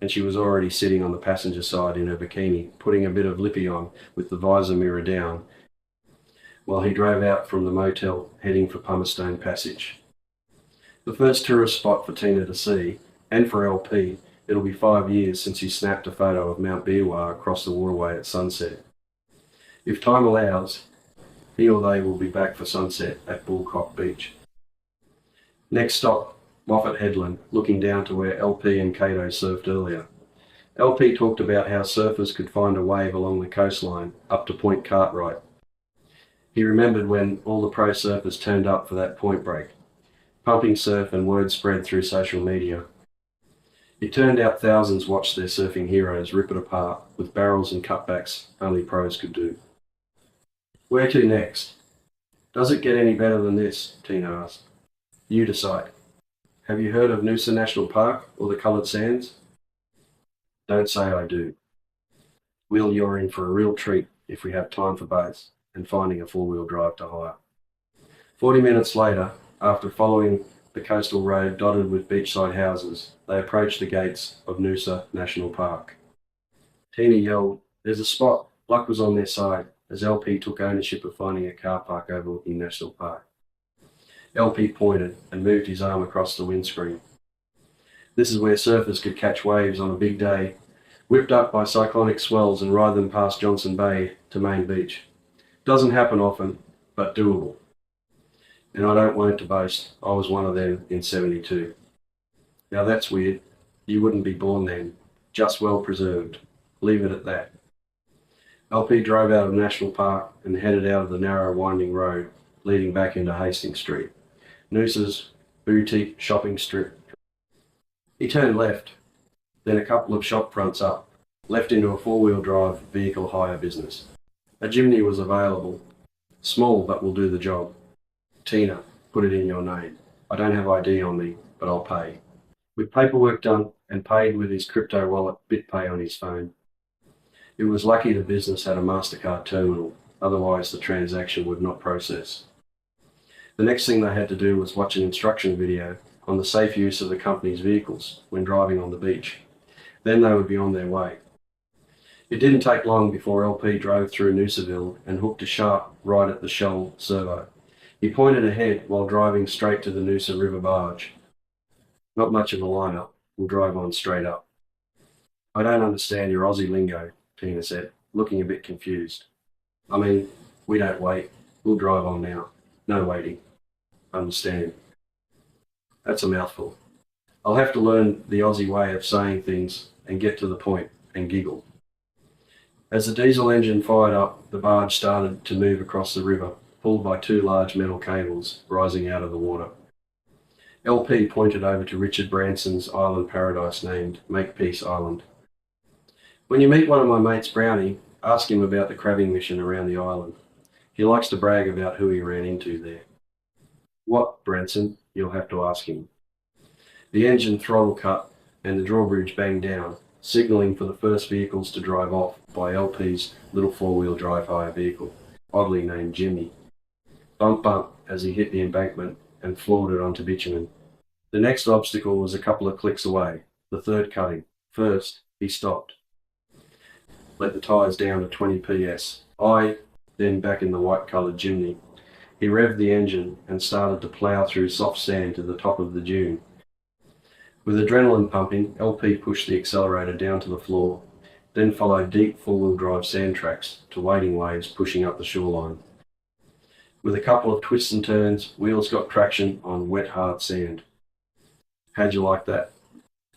Speaker 1: and she was already sitting on the passenger side in her bikini, putting a bit of lippy on with the visor mirror down, while he drove out from the motel, heading for Pumice-Stone Passage. The first tourist spot for Tina to see, and for LP, it'll be 5 years since he snapped a photo of Mount Biwa across the waterway at sunset. If time allows, he or they will be back for sunset at Bullcock Beach. Next stop, Moffat Headland, looking down to where LP and Cato surfed earlier. LP talked about how surfers could find a wave along the coastline up to Point Cartwright. He remembered when all the pro surfers turned up for that point break. Pumping surf and word spread through social media. It turned out thousands watched their surfing heroes rip it apart with barrels and cutbacks only pros could do. Where to next? Does it get any better than this? Tina asked. You decide. Have you heard of Noosa National Park or the Coloured Sands? Don't say I do. Will, you're in for a real treat if we have time for both and finding a four-wheel drive to hire. 40 minutes later, after following the coastal road dotted with beachside houses, they approached the gates of Noosa National Park. Tina yelled, "There's a spot!" Luck was on their side as LP took ownership of finding a car park overlooking National Park. LP pointed and moved his arm across the windscreen. This is where surfers could catch waves on a big day, whipped up by cyclonic swells and ride them past Johnson Bay to Main Beach. Doesn't happen often, but doable. And I don't want it to boast, I was one of them in 72. Now that's weird. You wouldn't be born then. Just well preserved. Leave it at that. LP drove out of National Park and headed out of the narrow winding road leading back into Hastings Street, Noosa's boutique shopping strip. He turned left, then a couple of shop fronts up, left into a four-wheel drive vehicle hire business. A Jimny was available. Small, but will do the job. Tina, put it in your name. I don't have ID on me, but I'll pay. With paperwork done and paid with his crypto wallet BitPay on his phone. It was lucky the business had a MasterCard terminal, otherwise the transaction would not process. The next thing they had to do was watch an instruction video on the safe use of the company's vehicles when driving on the beach. Then they would be on their way. It didn't take long before LP drove through Noosaville and hooked a sharp right at the Shell servo. He pointed ahead while driving straight to the Noosa River barge. Not much of a lineup. We'll drive on straight up. I don't understand your Aussie lingo, Tina said, looking a bit confused. I mean, we don't wait. We'll drive on now. No waiting. Understand. That's a mouthful. I'll have to learn the Aussie way of saying things and get to the point and giggle. As the diesel engine fired up, the barge started to move across the river, pulled by two large metal cables rising out of the water. LP pointed over to Richard Branson's island paradise named Makepeace Island. When you meet one of my mates Brownie, ask him about the crabbing mission around the island. He likes to brag about who he ran into there. What, Branson? You'll have to ask him. The engine throttle cut and the drawbridge banged down, signalling for the first vehicles to drive off by LP's little four-wheel drive hire vehicle, oddly named Jimmy. Bump bump as he hit the embankment and floored it onto bitumen. The next obstacle was a couple of clicks away, the third cutting. First, he stopped. Let the tyres down to 20 PS. Then back in the white-coloured Jimny. He revved the engine and started to plough through soft sand to the top of the dune. With adrenaline pumping, LP pushed the accelerator down to the floor, then followed deep four-wheel drive sand tracks to wading waves pushing up the shoreline. With a couple of twists and turns, wheels got traction on wet, hard sand. How'd you like that?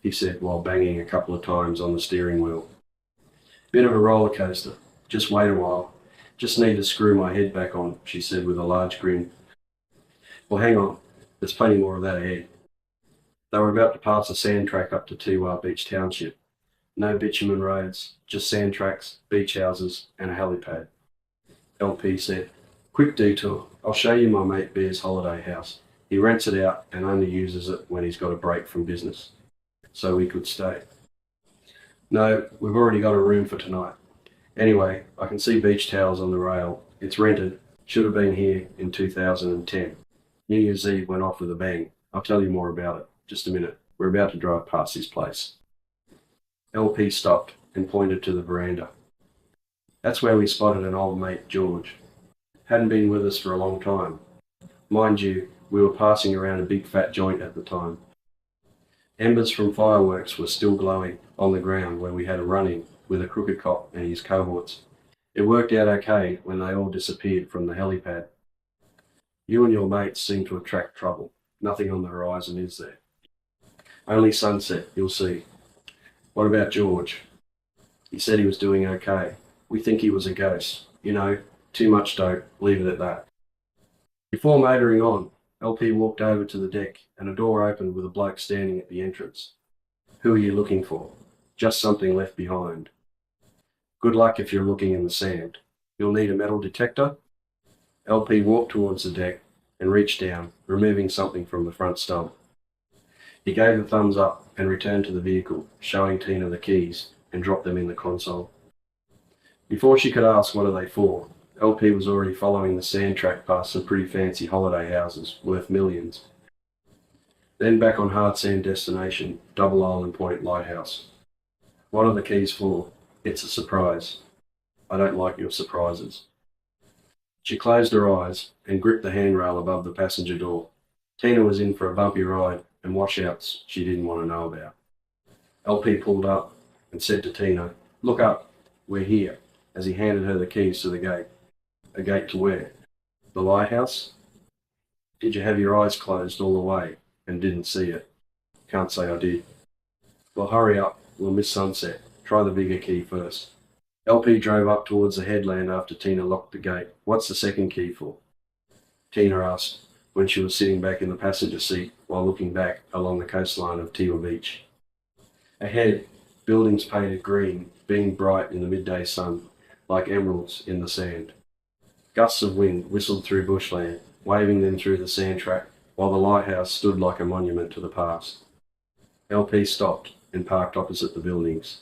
Speaker 1: He said while banging a couple of times on the steering wheel. Bit of a roller coaster. Just wait a while. Just need to screw my head back on, she said with a large grin. Well, hang on. There's plenty more of that ahead. They were about to pass a sand track up to Tiwa Beach Township. No bitumen roads, just sand tracks, beach houses, and a helipad. LP said, "Quick detour. I'll show you my mate Bear's holiday house. He rents it out and only uses it when he's got a break from business. So we could stay." "No, we've already got a room for tonight. Anyway, I can see beach towels on the rail. It's rented. Should have been here in 2010. New Year's Eve went off with a bang. I'll tell you more about it. Just a minute. We're about to drive past his place." LP stopped and pointed to the veranda. "That's where we spotted an old mate, George. Hadn't been with us for a long time. Mind you, we were passing around a big fat joint at the time. Embers from fireworks were still glowing on the ground where we had a run-in with a crooked cop and his cohorts. It worked out okay when they all disappeared from the helipad. You and your mates seem to attract trouble. Nothing on the horizon, is there? Only sunset, you'll see. What about George?" "He said he was doing okay. We think he was a ghost. You know, too much dope, leave it at that." Before motoring on, LP walked over to the deck and a door opened with a bloke standing at the entrance. "Who are you looking for?" "Just something left behind." "Good luck if you're looking in the sand. You'll need a metal detector." LP walked towards the deck and reached down, removing something from the front stub. He gave the thumbs up and returned to the vehicle, showing Tina the keys, and dropped them in the console. Before she could ask what are they for, LP was already following the sand track past some pretty fancy holiday houses worth millions. Then back on hard sand destination, Double Island Point Lighthouse. What are the keys for? It's a surprise. I don't like your surprises. She closed her eyes and gripped the handrail above the passenger door. Tina was in for a bumpy ride and washouts she didn't want to know about. LP pulled up and said to Tina, "Look up, we're here," as he handed her the keys to the gate. A gate to where? The lighthouse? Did you have your eyes closed all the way and didn't see it? Can't say I did. Well, hurry up, we'll miss sunset. Try the bigger key first. LP drove up towards the headland after Tina locked the gate. What's the second key for? Tina asked when she was sitting back in the passenger seat while looking back along the coastline of Tiwa Beach. Ahead, buildings painted green, being bright in the midday sun, like emeralds in the sand. Gusts of wind whistled through bushland, waving them through the sand track, while the lighthouse stood like a monument to the past. LP stopped and parked opposite the buildings.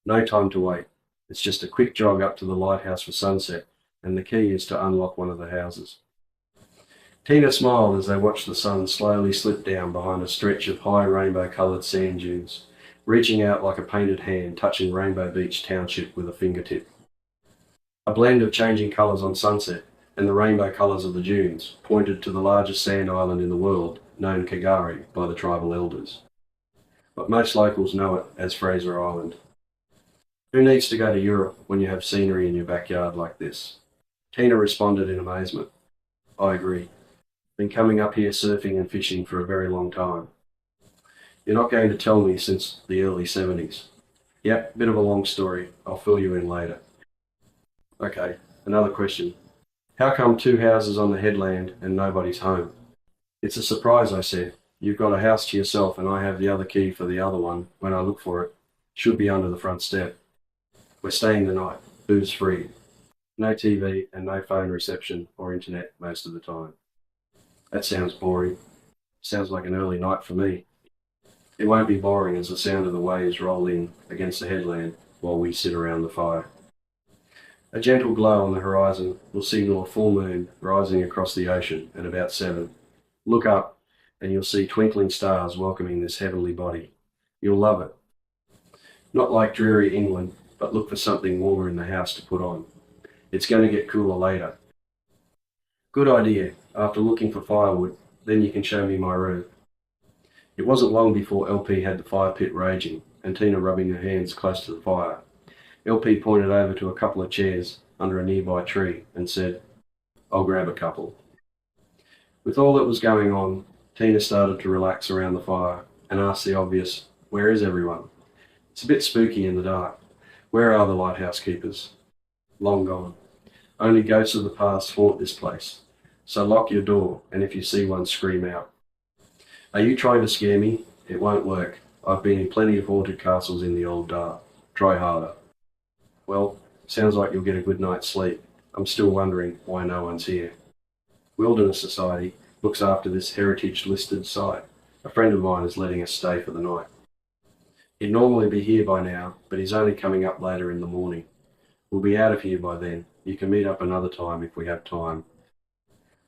Speaker 1: No time to wait. It's just a quick jog up to the lighthouse for sunset, and the key is to unlock one of the houses. Tina smiled as they watched the sun slowly slip down behind a stretch of high rainbow-coloured sand dunes, reaching out like a painted hand touching Rainbow Beach Township with a fingertip. A blend of changing colours on sunset and the rainbow colours of the dunes pointed to the largest sand island in the world, known Kagari by the tribal elders. But most locals know it as Fraser Island. Who needs to go to Europe when you have scenery in your backyard like this? Tina responded in amazement. I agree. Been coming up here surfing and fishing for a very long time. You're not going to tell me since the early 70s. Yep, bit of a long story. I'll fill you in later. Okay, another question. How come two houses on the headland and nobody's home? It's a surprise, I said. You've got a house to yourself and I have the other key for the other one when I look for it. Should be under the front step. We're staying the night. Booze free. No TV and no phone reception or internet most of the time. That sounds boring. Sounds like an early night for me. It won't be boring as the sound of the waves roll in against the headland while we sit around the fire. A gentle glow on the horizon will signal a full moon rising across the ocean at about 7. Look up and you'll see twinkling stars welcoming this heavenly body. You'll love it. Not like dreary England, but look for something warmer in the house to put on. It's going to get cooler later. Good idea. After looking for firewood, then you can show me my room. It wasn't long before LP had the fire pit raging and Tina rubbing her hands close to the fire. LP pointed over to a couple of chairs under a nearby tree and said, I'll grab a couple. With all that was going on, Tina started to relax around the fire and asked the obvious, where is everyone? It's a bit spooky in the dark. Where are the lighthouse keepers? Long gone. Only ghosts of the past haunt this place. So lock your door, and if you see one, scream out. Are you trying to scare me? It won't work. I've been in plenty of haunted castles in the old dark. Try harder. Well, sounds like you'll get a good night's sleep. I'm still wondering why no one's here. Wilderness Society looks after this heritage-listed site. A friend of mine is letting us stay for the night. He'd normally be here by now, but he's only coming up later in the morning. We'll be out of here by then. You can meet up another time if we have time.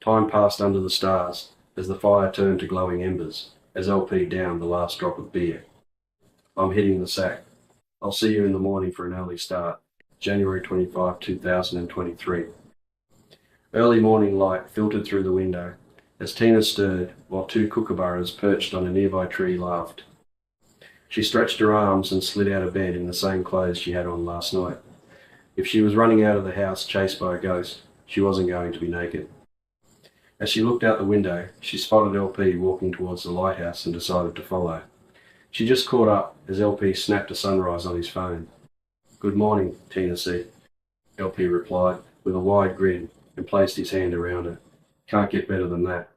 Speaker 1: Time passed under the stars as the fire turned to glowing embers, as LP downed the last drop of beer. I'm hitting the sack. I'll see you in the morning for an early start. January 25, 2023. Early morning light filtered through the window as Tina stirred while two kookaburras perched on a nearby tree laughed. She stretched her arms and slid out of bed in the same clothes she had on last night. If she was running out of the house chased by a ghost, she wasn't going to be naked. As she looked out the window, she spotted LP walking towards the lighthouse and decided to follow. She just caught up as LP snapped a sunrise on his phone. Good morning, Tina said. LP replied with a wide grin and placed his hand around her. Can't get better than that.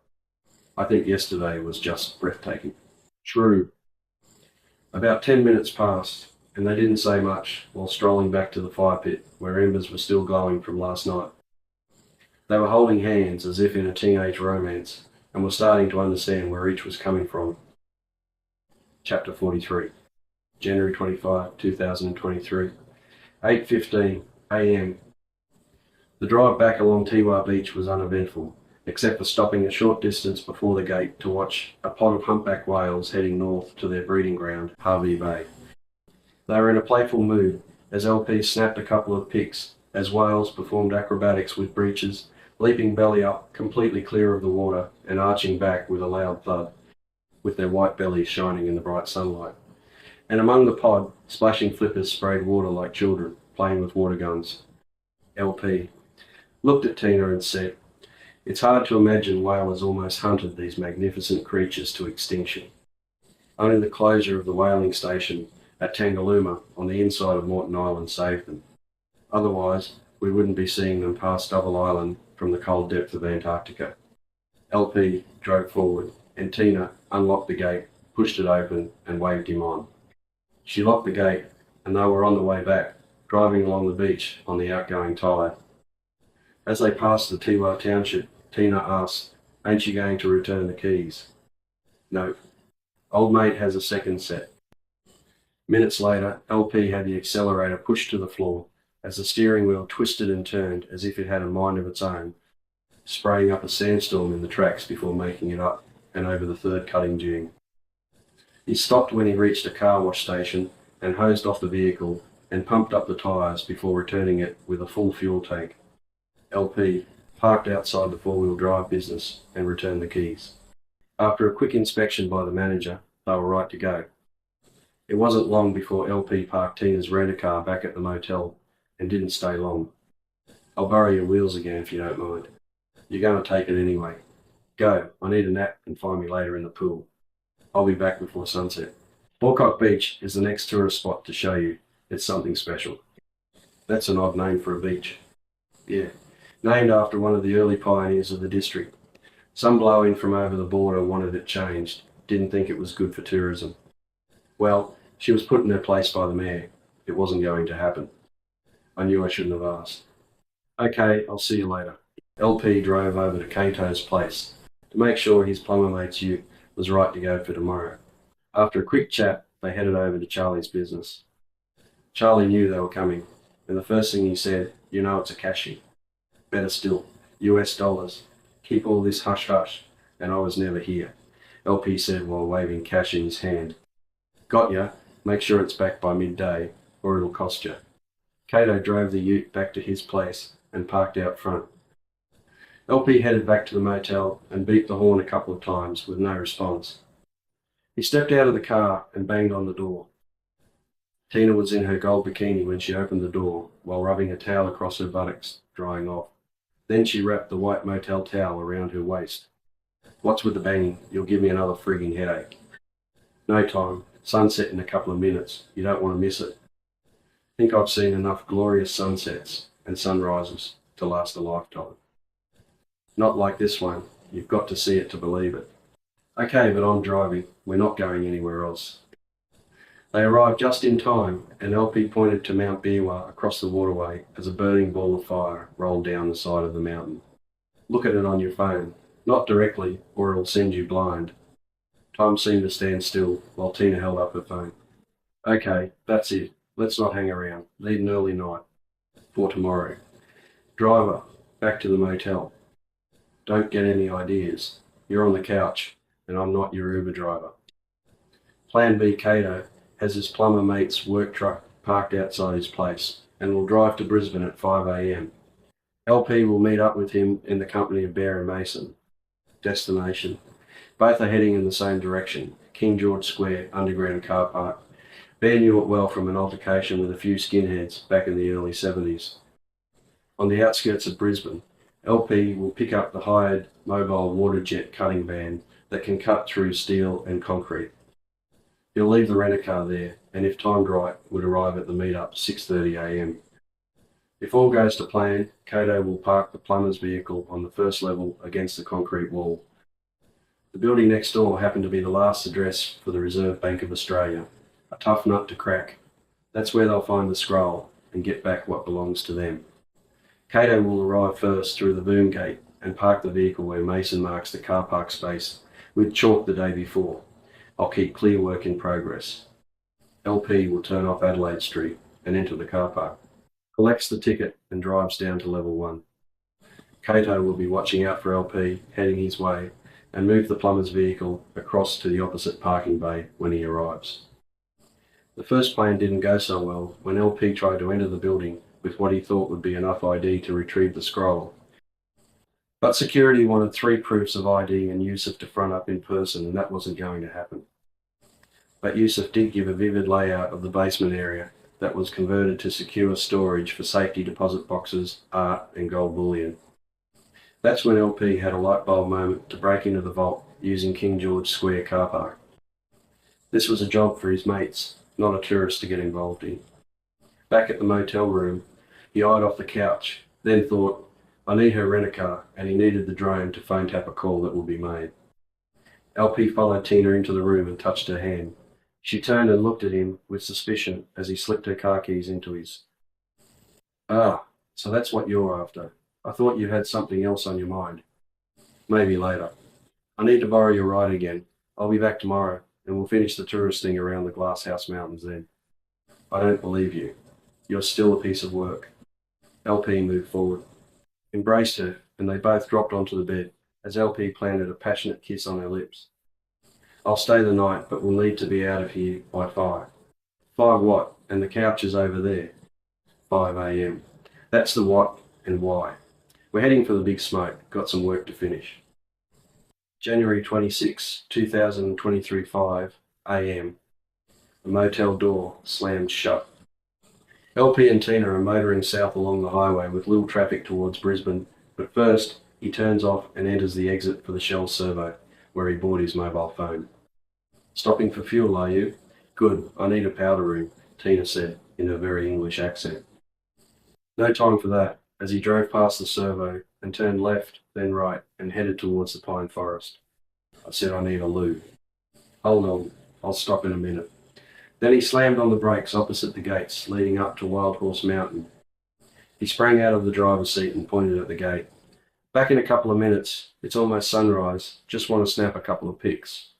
Speaker 1: I think yesterday was just breathtaking. True. About 10 minutes passed, and they didn't say much while strolling back to the fire pit where embers were still glowing from last night. They were holding hands as if in a teenage romance, and were starting to understand where each was coming from. Chapter 43, January 25, 2023, 8:15 a.m. The drive back along Tiwa Beach was uneventful, except for stopping a short distance before the gate to watch a pod of humpback whales heading north to their breeding ground, Harvey Bay. They were in a playful mood, as LP snapped a couple of pics, as whales performed acrobatics with breeches, leaping belly up completely clear of the water and arching back with a loud thud, with their white bellies shining in the bright sunlight. And among the pod, splashing flippers sprayed water like children, playing with water guns. LP looked at Tina and said, "It's hard to imagine whalers almost hunted these magnificent creatures to extinction. Only the closure of the whaling station at Tangalooma on the inside of Moreton Island saved them. Otherwise, we wouldn't be seeing them pass Double Island from the cold depth of Antarctica." LP drove forward, and Tina unlocked the gate, pushed it open, and waved him on. She locked the gate, and they were on the way back, driving along the beach on the outgoing tide. As they passed the Tiwa township, Tina asked, "Ain't you going to return the keys?" "No. Old mate has a second set." Minutes later, LP had the accelerator pushed to the floor as the steering wheel twisted and turned as if it had a mind of its own, spraying up a sandstorm in the tracks before making it up and over the third cutting dune. He stopped when he reached a car wash station and hosed off the vehicle and pumped up the tyres before returning it with a full fuel tank. LP parked outside the four-wheel drive business and returned the keys. After a quick inspection by the manager, they were right to go. It wasn't long before LP parked Tina's rent-a-car back at the motel and didn't stay long. "I'll borrow your wheels again if you don't mind. You're going to take it anyway. Go, I need a nap and find me later in the pool. I'll be back before sunset." Walcock Beach is the next tourist spot to show you. It's something special. That's an odd name for a beach. Yeah, named after one of the early pioneers of the district. Some blow-in from over the border wanted it changed, didn't think it was good for tourism. Well, she was put in her place by the mayor. It wasn't going to happen. I knew I shouldn't have asked. "Okay, I'll see you later." LP drove over to Cato's place to make sure his plumber mate's ute was right to go for tomorrow. After a quick chat, they headed over to Charlie's business. Charlie knew they were coming, and the first thing he said, "You know it's a cashy. Better still, US dollars. Keep all this hush-hush, and I was never here," LP said while waving cash in his hand. "Got ya. Make sure it's back by midday, or it'll cost ya." Cato drove the ute back to his place and parked out front. LP headed back to the motel and beeped the horn a couple of times with no response. He stepped out of the car and banged on the door. Tina was in her gold bikini when she opened the door, while rubbing a towel across her buttocks, drying off. Then she wrapped the white motel towel around her waist. "What's with the banging? You'll give me another frigging headache." "No time. Sunset in a couple of minutes. You don't want to miss it." "Think I've seen enough glorious sunsets and sunrises to last a lifetime." "Not like this one. You've got to see it to believe it." "Okay, but I'm driving. We're not going anywhere else." They arrived just in time, and LP pointed to Mount Biwa across the waterway as a burning ball of fire rolled down the side of the mountain. "Look at it on your phone. Not directly, or it'll send you blind." Time seemed to stand still while Tina held up her phone. "Okay, that's it. Let's not hang around. Need an early night. For tomorrow. Driver, back to the motel. Don't get any ideas. You're on the couch, and I'm not your Uber driver." Plan B Cato has his plumber mate's work truck parked outside his place and will drive to Brisbane at 5 a.m. LP will meet up with him in the company of Bear and Mason. Destination. Both are heading in the same direction, King George Square underground car park. Bear knew it well from an altercation with a few skinheads back in the early 70s. On the outskirts of Brisbane, LP will pick up the hired mobile water jet cutting van that can cut through steel and concrete. He'll leave the rent-a-car there, and if timed right, would arrive at the meet-up 6:30 a.m. If all goes to plan, Cato will park the plumber's vehicle on the first level against the concrete wall. The building next door happened to be the last address for the Reserve Bank of Australia, a tough nut to crack. That's where they'll find the scroll and get back what belongs to them. Cato will arrive first through the boom gate and park the vehicle where Mason marks the car park space with chalk the day before. I'll keep clear work in progress. LP will turn off Adelaide Street and enter the car park, collects the ticket and drives down to level 1. Cato will be watching out for LP heading his way and move the plumber's vehicle across to the opposite parking bay when he arrives. The first plan didn't go so well when LP tried to enter the building with what he thought would be enough ID to retrieve the scroll. But security wanted 3 proofs of ID and Yusuf to front up in person, and that wasn't going to happen. But Yusuf did give a vivid layout of the basement area that was converted to secure storage for safety deposit boxes, art and gold bullion. That's when LP had a light bulb moment to break into the vault using King George Square car park. This was a job for his mates, not a tourist to get involved in. Back at the motel room, he eyed off the couch, then thought, I need her rent-a-car, and he needed the drone to phone tap a call that would be made. LP followed Tina into the room and touched her hand. She turned and looked at him with suspicion as he slipped her car keys into his. Ah, so that's what you're after. I thought you had something else on your mind. Maybe later. I need to borrow your ride again. I'll be back tomorrow, and we'll finish the tourist thing around the Glasshouse Mountains then. I don't believe you. You're still a piece of work. LP moved forward, embraced her, and they both dropped onto the bed as LP planted a passionate kiss on her lips. I'll stay the night, but we'll need to be out of here by 5. 5 what? And the couch is over there. 5 a.m. That's the what and why. We're heading for the big smoke. Got some work to finish. January 26, 2023, 5 a.m. The motel door slammed shut. LP and Tina are motoring south along the highway with little traffic towards Brisbane, but first he turns off and enters the exit for the Shell servo, where he bought his mobile phone. Stopping for fuel, are you? Good, I need a powder room, Tina said in her very English accent. No time for that, as he drove past the servo and turned left, then right, and headed towards the pine forest. I said I need a loo. Hold on, I'll stop in a minute. Then he slammed on the brakes opposite the gates leading up to Wild Horse Mountain. He sprang out of the driver's seat and pointed at the gate. Back in a couple of minutes. It's almost sunrise. Just want to snap a couple of pics.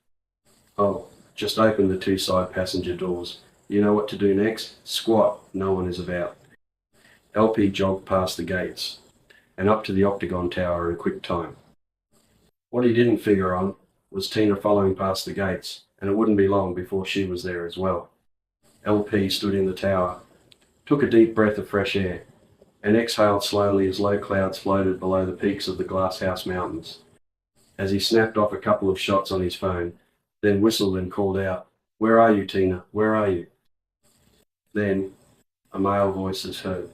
Speaker 1: Oh, just open the 2 side passenger doors. You know what to do next? Squat. No one is about. LP jogged past the gates and up to the octagon tower in quick time. What he didn't figure on was Tina following past the gates, and it wouldn't be long before she was there as well. LP stood in the tower, took a deep breath of fresh air, and exhaled slowly as low clouds floated below the peaks of the Glasshouse Mountains. As he snapped off a couple of shots on his phone, then whistled and called out, "Where are you, Tina? Where are you?" Then a male voice is heard.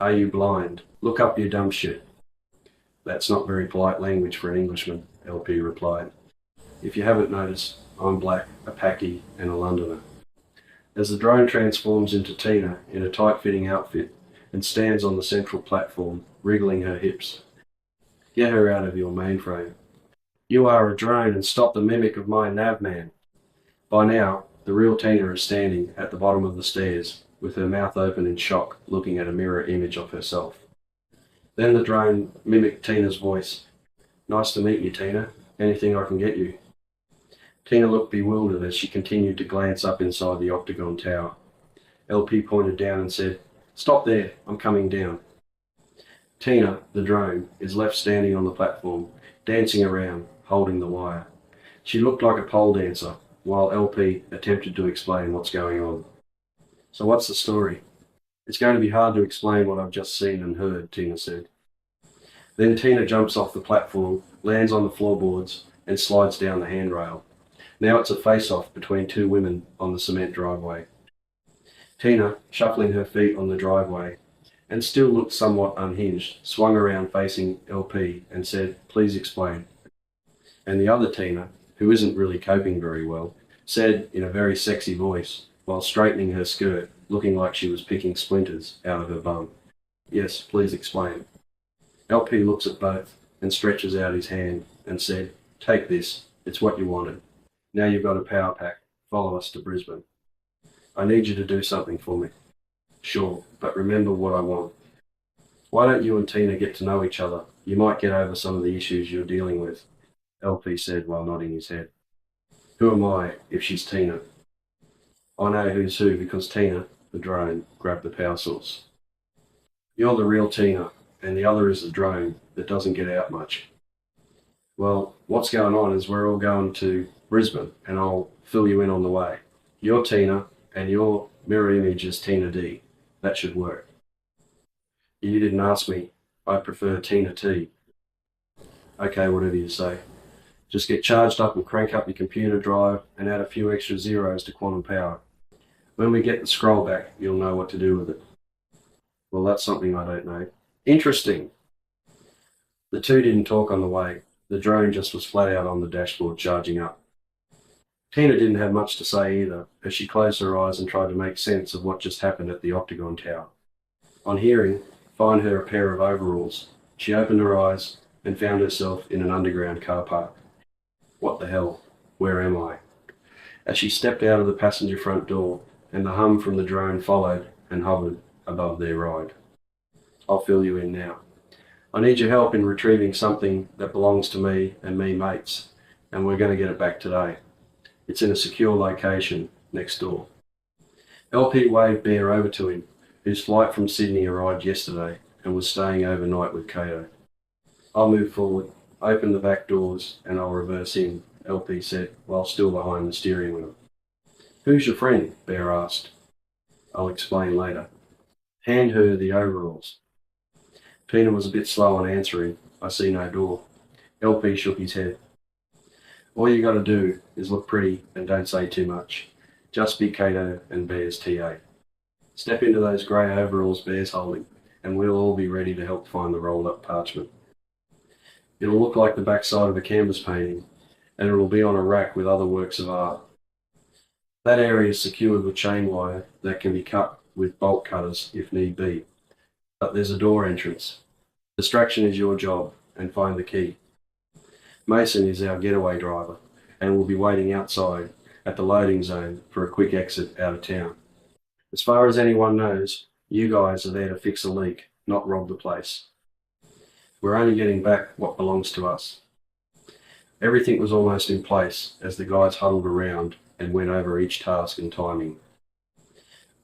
Speaker 1: "Are you blind? Look up, you dumb shit." "That's not very polite language for an Englishman," LP replied. "If you haven't noticed, I'm black, a Paki, and a Londoner." As the drone transforms into Tina in a tight-fitting outfit and stands on the central platform, wriggling her hips. "Get her out of your mainframe. You are a drone and stop the mimic of my navman." By now, the real Tina is standing at the bottom of the stairs, with her mouth open in shock, looking at a mirror image of herself. Then the drone mimicked Tina's voice. "Nice to meet you, Tina. Anything I can get you?" Tina looked bewildered as she continued to glance up inside the octagon tower. LP pointed down and said, "Stop there, I'm coming down." Tina, the drone, is left standing on the platform, dancing around, holding the wire. She looked like a pole dancer, while LP attempted to explain what's going on. "So what's the story?" "It's going to be hard to explain what I've just seen and heard," Tina said. Then Tina jumps off the platform, lands on the floorboards, and slides down the handrail. Now it's a face-off between 2 women on the cement driveway. Tina, shuffling her feet on the driveway, and still looked somewhat unhinged, swung around facing LP and said, "Please explain." And the other Tina, who isn't really coping very well, said in a very sexy voice, while straightening her skirt, looking like she was picking splinters out of her bum, "Yes, please explain." LP looks at both and stretches out his hand and said, "Take this, it's what you wanted. Now you've got a power pack, follow us to Brisbane. I need you to do something for me." "Sure, but remember what I want." Why don't you and Tina get to know each other? You might get over some of the issues you're dealing with, LP said while nodding his head. Who am I if she's Tina? I know who's who because Tina, the drone, grabbed the power source. You're the real Tina, and the other is the drone that doesn't get out much. Well, what's going on is we're all going to Brisbane, and I'll fill you in on the way. You're Tina, and your mirror image is Tina D. That should work. You didn't ask me. I prefer Tina T. Okay, whatever you say. Just get charged up and crank up your computer drive and add a few extra zeros to quantum power. When we get the scroll back, you'll know what to do with it. Well, that's something I don't know. Interesting. The two didn't talk on the way. The drone just was flat out on the dashboard charging up. Tina didn't have much to say either, as she closed her eyes and tried to make sense of what just happened at the octagon tower. On hearing, find her a pair of overalls, she opened her eyes and found herself in an underground car park. What the hell? Where am I? As she stepped out of the passenger front door, and the hum from the drone followed and hovered above their ride. I'll fill you in now. I need your help in retrieving something that belongs to me and me mates, and we're going to get it back today. It's in a secure location next door. LP waved Bear over to him, whose flight from Sydney arrived yesterday and was staying overnight with Kato. I'll move forward, open the back doors, and I'll reverse in, LP said, while still behind the steering wheel. Who's your friend? Bear asked. I'll explain later. Hand her the overalls. Tina was a bit slow on answering. I see no door. LP shook his head. All you got to do is look pretty and don't say too much. Just be Kato and Bear's TA. Step into those grey overalls Bear's holding, and we'll all be ready to help find the rolled up parchment. It'll look like the backside of a canvas painting, and it will be on a rack with other works of art. That area is secured with chain wire that can be cut with bolt cutters if need be. But there's a door entrance. Distraction is your job, and find the key. Mason is our getaway driver, and will be waiting outside at the loading zone for a quick exit out of town. As far as anyone knows, you guys are there to fix a leak, not rob the place. We're only getting back what belongs to us. Everything was almost in place as the guys huddled around and went over each task and timing.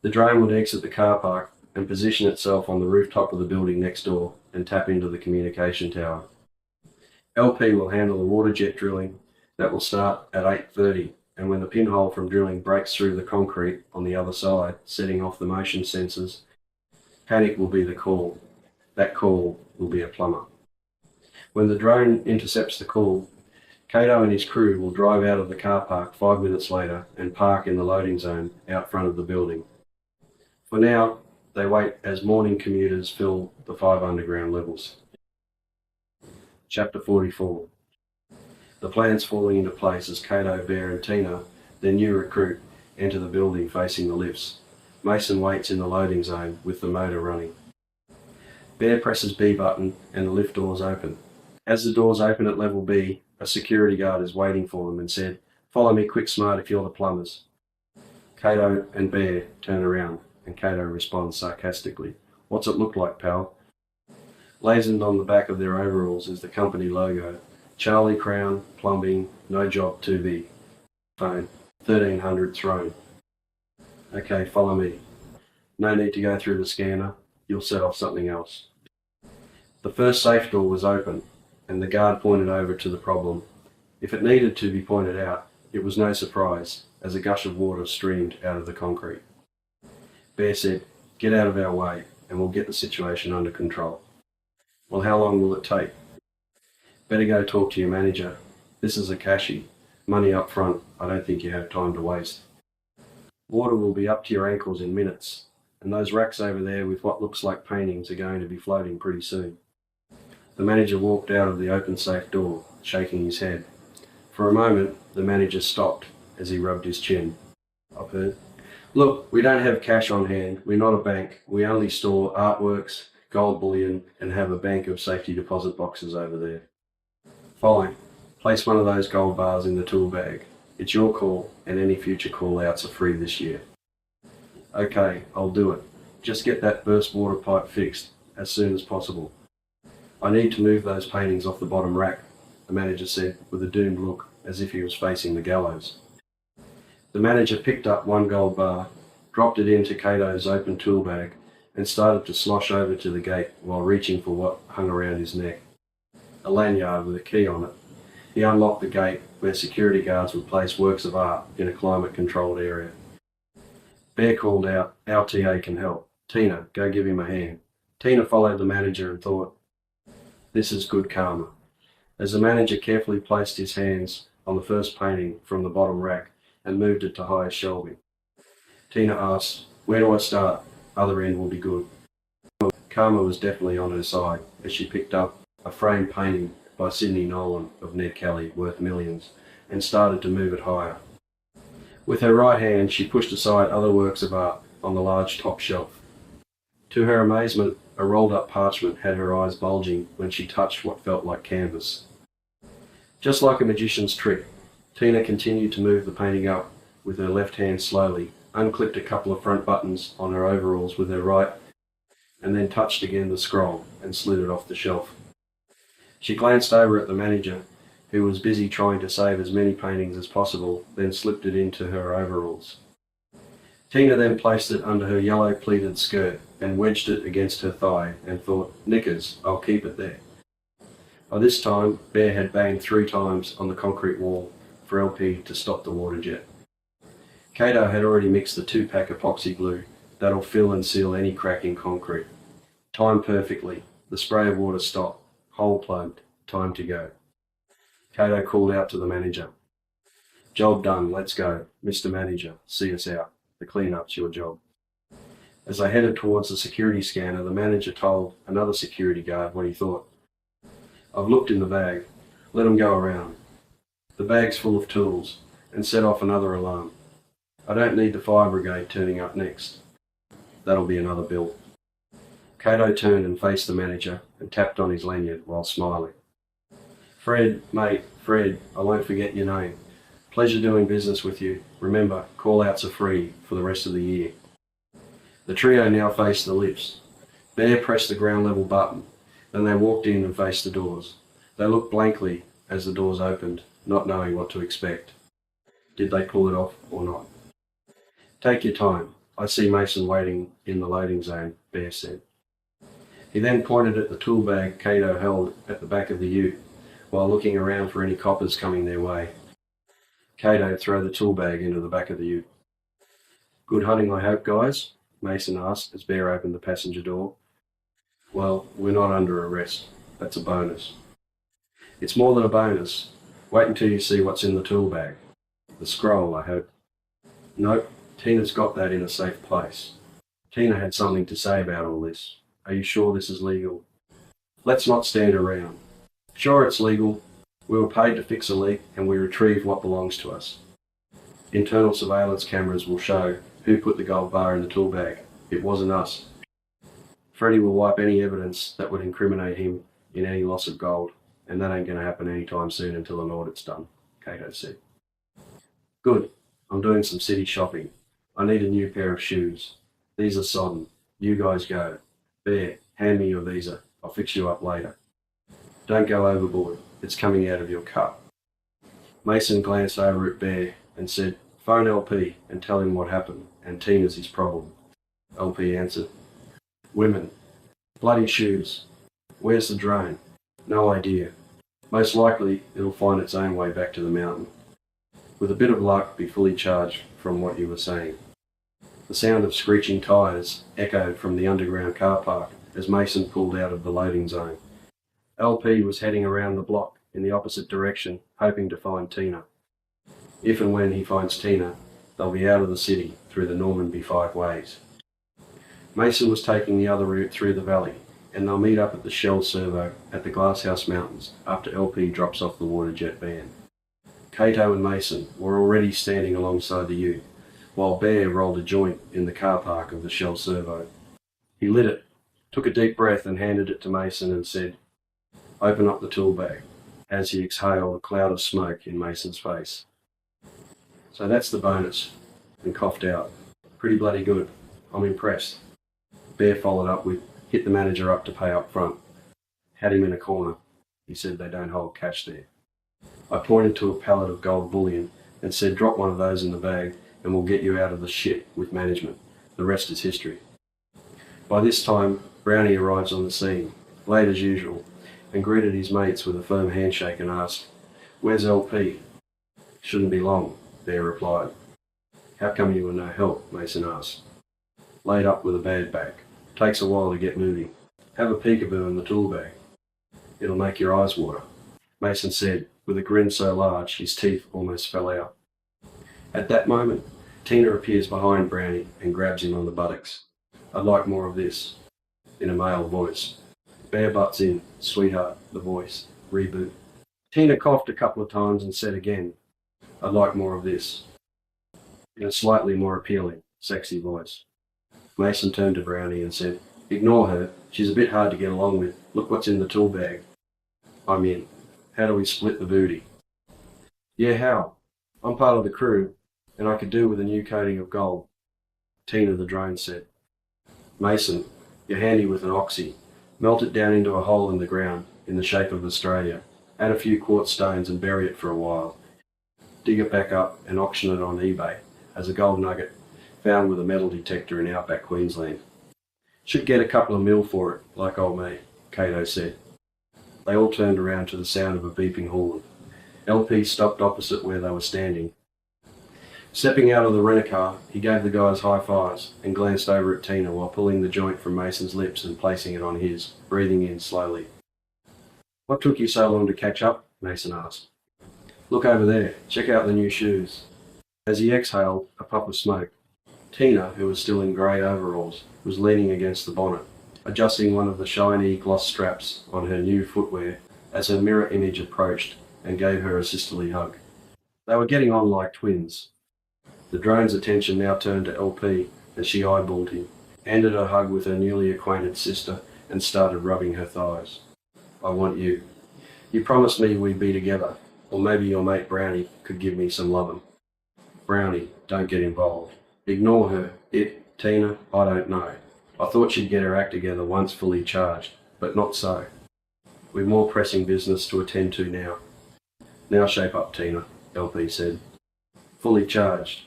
Speaker 1: The drone would exit the car park and position itself on the rooftop of the building next door and tap into the communication tower. LP will handle the water jet drilling that will start at 8:30, and when the pinhole from drilling breaks through the concrete on the other side, setting off the motion sensors, panic will be the call. That call will be a plumber. When the drone intercepts the call, Kato and his crew will drive out of the car park 5 minutes later and park in the loading zone out front of the building. For now, they wait as morning commuters fill the 5 underground levels. Chapter 44. The plan's falling into place as Kato, Bear and Tina, their new recruit, enter the building facing the lifts. Mason waits in the loading zone with the motor running. Bear presses B button and the lift doors open. As the doors open at level B, a security guard is waiting for them and said, "Follow me quick smart if you're the plumbers." Kato and Bear turn around and Kato responds sarcastically, "What's it look like, pal?" Blazoned on the back of their overalls is the company logo. Charlie Crown, plumbing, no job too big. Phone, 1300 Throne. Okay, follow me. No need to go through the scanner. You'll set off something else. The first safe door was open, and the guard pointed over to the problem. If it needed to be pointed out, it was no surprise, as a gush of water streamed out of the concrete. Bear said, "Get out of our way, and we'll get the situation under control." Well, how long will it take? Better go talk to your manager. This is a cashy. Money up front. I don't think you have time to waste. Water will be up to your ankles in minutes, and those racks over there with what looks like paintings are going to be floating pretty soon. The manager walked out of the open safe door, shaking his head. For a moment, the manager stopped as he rubbed his chin. I've heard. Look, we don't have cash on hand. We're not a bank. We only store artworks, gold bullion, and have a bank of safety deposit boxes over there. Fine. Place one of those gold bars in the tool bag. It's your call, and any future call-outs are free this year. Okay, I'll do it. Just get that burst water pipe fixed, as soon as possible. I need to move those paintings off the bottom rack, the manager said with a doomed look, as if he was facing the gallows. The manager picked up one gold bar, dropped it into Cato's open tool bag, and started to slosh over to the gate while reaching for what hung around his neck. A lanyard with a key on it. He unlocked the gate where security guards would place works of art in a climate-controlled area. Bear called out, "Our TA can help. Tina, go give him a hand." Tina followed the manager and thought, "This is good karma." As the manager carefully placed his hands on the first painting from the bottom rack and moved it to higher shelving, Tina asked, "Where do I start? Other end will be good." Karma was definitely on her side as she picked up a framed painting by Sidney Nolan of Ned Kelly worth millions and started to move it higher. With her right hand, she pushed aside other works of art on the large top shelf. To her amazement, a rolled-up parchment had her eyes bulging when she touched what felt like canvas. Just like a magician's trick, Tina continued to move the painting up with her left hand slowly, unclipped a couple of front buttons on her overalls with her right, and then touched again the scroll and slid it off the shelf. She glanced over at the manager, who was busy trying to save as many paintings as possible, then slipped it into her overalls. Tina then placed it under her yellow pleated skirt and wedged it against her thigh and thought, "Knickers, I'll keep it there." By this time, Bear had banged 3 times on the concrete wall for LP to stop the water jet. Cato had already mixed the 2-pack epoxy glue that'll fill and seal any crack in concrete. Timed perfectly, the spray of water stopped, hole plugged, time to go. Cato called out to the manager, "Job done, let's go. Mr. Manager, see us out. The cleanup's your job." As they headed towards the security scanner, the manager told another security guard what he thought. "I've looked in the bag. Let them go around. The bag's full of tools," and set off another alarm. "I don't need the fire brigade turning up next. That'll be another bill." Cato turned and faced the manager and tapped on his lanyard while smiling. "Fred, mate, Fred, I won't forget your name. Pleasure doing business with you. Remember, call-outs are free for the rest of the year." The trio now faced the lifts. Bear pressed the ground level button. Then they walked in and faced the doors. They looked blankly as the doors opened, not knowing what to expect. Did they pull it off or not? "Take your time. I see Mason waiting in the loading zone," Bear said. He then pointed at the tool bag Cato held at the back of the ute, while looking around for any coppers coming their way. Cato threw the tool bag into the back of the ute. "Good hunting, I hope, guys?" Mason asked as Bear opened the passenger door. "Well, we're not under arrest. That's a bonus." "It's more than a bonus. Wait until you see what's in the tool bag. The scroll, I hope." "Nope, Tina's got that in a safe place." Tina had something to say about all this. "Are you sure this is legal?" "Let's not stand around. Sure, it's legal. We were paid to fix a leak and we retrieved what belongs to us. Internal surveillance cameras will show who put the gold bar in the tool bag. It wasn't us. Freddie will wipe any evidence that would incriminate him in any loss of gold, and that ain't going to happen anytime soon until an audit's done," Cato said. "Good. I'm doing some city shopping. I need a new pair of shoes. These are sodden. You guys go. Bear, hand me your visa. I'll fix you up later. Don't go overboard. It's coming out of your cup." Mason glanced over at Bear and said, "Phone LP and tell him what happened, and Tina's his problem." LP answered, "Women. Bloody shoes. Where's the drone? No idea. Most likely it'll find its own way back to the mountain. With a bit of luck, be fully charged from what you were saying." The sound of screeching tyres echoed from the underground car park as Mason pulled out of the loading zone. LP was heading around the block in the opposite direction, hoping to find Tina. If and when he finds Tina, they'll be out of the city through the Normanby 5 ways. Mason was taking the other route through the valley, and they'll meet up at the Shell Servo at the Glasshouse Mountains after LP drops off the water jet van. Cato and Mason were already standing alongside the ute, while Bear rolled a joint in the car park of the Shell Servo. He lit it, took a deep breath and handed it to Mason and said, "Open up the tool bag," as he exhaled a cloud of smoke in Mason's face. "So that's the bonus," and coughed out. "Pretty bloody good. I'm impressed." Bear followed up with, hit the manager up to pay up front. Had him in a corner. He said they don't hold cash there. I pointed to a pallet of gold bullion and said, drop one of those in the bag and we'll get you out of the shit with management. The rest is history. By this time, Brownie arrives on the scene, late as usual, and greeted his mates with a firm handshake and asked, "Where's LP?" "Shouldn't be long," Bear replied. "How come you were no help?" Mason asked. "Laid up with a bad back. Takes a while to get moving. Have a peekaboo in the tool bag. It'll make your eyes water," Mason said, with a grin so large his teeth almost fell out. At that moment, Tina appears behind Brownie and grabs him on the buttocks. "I'd like more of this," in a male voice. Bear butts in. "Sweetheart," the voice. Reboot. Tina coughed a couple of times and said again, "I'd like more of this," in a slightly more appealing, sexy voice. Mason turned to Brownie and said, "Ignore her. She's a bit hard to get along with. Look what's in the tool bag." "I'm in. How do we split the booty?" "Yeah, how? I'm part of the crew, and I could do with a new coating of gold," Tina the drone said. "Mason, you're handy with an oxy. Melt it down into a hole in the ground, in the shape of Australia. Add a few quartz stones and bury it for a while. Dig it back up and auction it on eBay as a gold nugget found with a metal detector in outback Queensland. Should get a couple of mil for it, like old mate," Cato said. They all turned around to the sound of a beeping horn. LP stopped opposite where they were standing. Stepping out of the rent-a-car, he gave the guys high fives and glanced over at Tina while pulling the joint from Mason's lips and placing it on his, breathing in slowly. "What took you so long to catch up?" Mason asked. "Look over there. Check out the new shoes." As he exhaled a puff of smoke, Tina, who was still in grey overalls, was leaning against the bonnet, adjusting one of the shiny gloss straps on her new footwear as her mirror image approached and gave her a sisterly hug. They were getting on like twins. The drone's attention now turned to LP as she eyeballed him, ended her hug with her newly acquainted sister, and started rubbing her thighs. "I want you. You promised me we'd be together, or maybe your mate Brownie could give me some lovin'." "Brownie, don't get involved. Ignore her. Tina, I don't know. I thought she'd get her act together once fully charged, but not so. We've more pressing business to attend to now." "Now shape up, Tina," LP said. "Fully charged.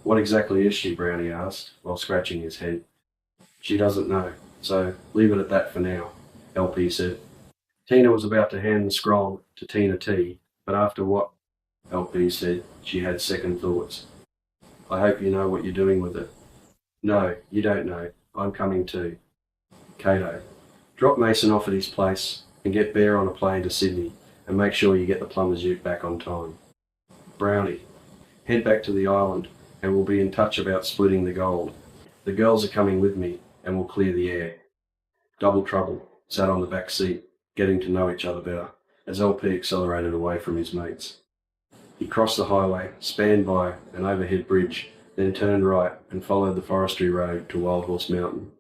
Speaker 1: What exactly is she?" Brownie asked, while scratching his head. "She doesn't know, so leave it at that for now," LP said. Tina was about to hand the scroll to Tina T, but after what LP said, she had second thoughts. "I hope you know what you're doing with it." "No, you don't know. I'm coming too." Cato, drop Mason off at his place and get Bear on a plane to Sydney and make sure you get the plumber's ute back on time. Brownie, head back to the island and we'll be in touch about splitting the gold. The girls are coming with me and we'll clear the air. Double Trouble sat on the back seat, getting to know each other better, as LP accelerated away from his mates. He crossed the highway, spanned by an overhead bridge, then turned right and followed the forestry road to Wild Horse Mountain.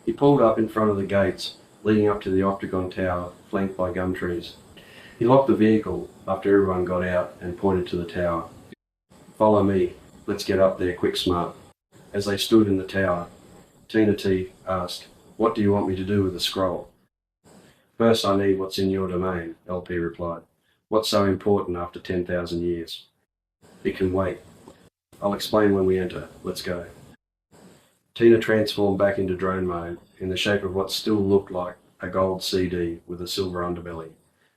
Speaker 1: He pulled up in front of the gates, leading up to the octagon tower, flanked by gum trees. He locked the vehicle after everyone got out and pointed to the tower. "Follow me. Let's get up there quick smart." As they stood in the tower, Tina T asked, "What do you want me to do with the scroll?" "First I need what's in your domain," LP replied. "What's so important after 10,000 years?" "It can wait. I'll explain when we enter. Let's go." Tina transformed back into drone mode in the shape of what still looked like a gold CD with a silver underbelly,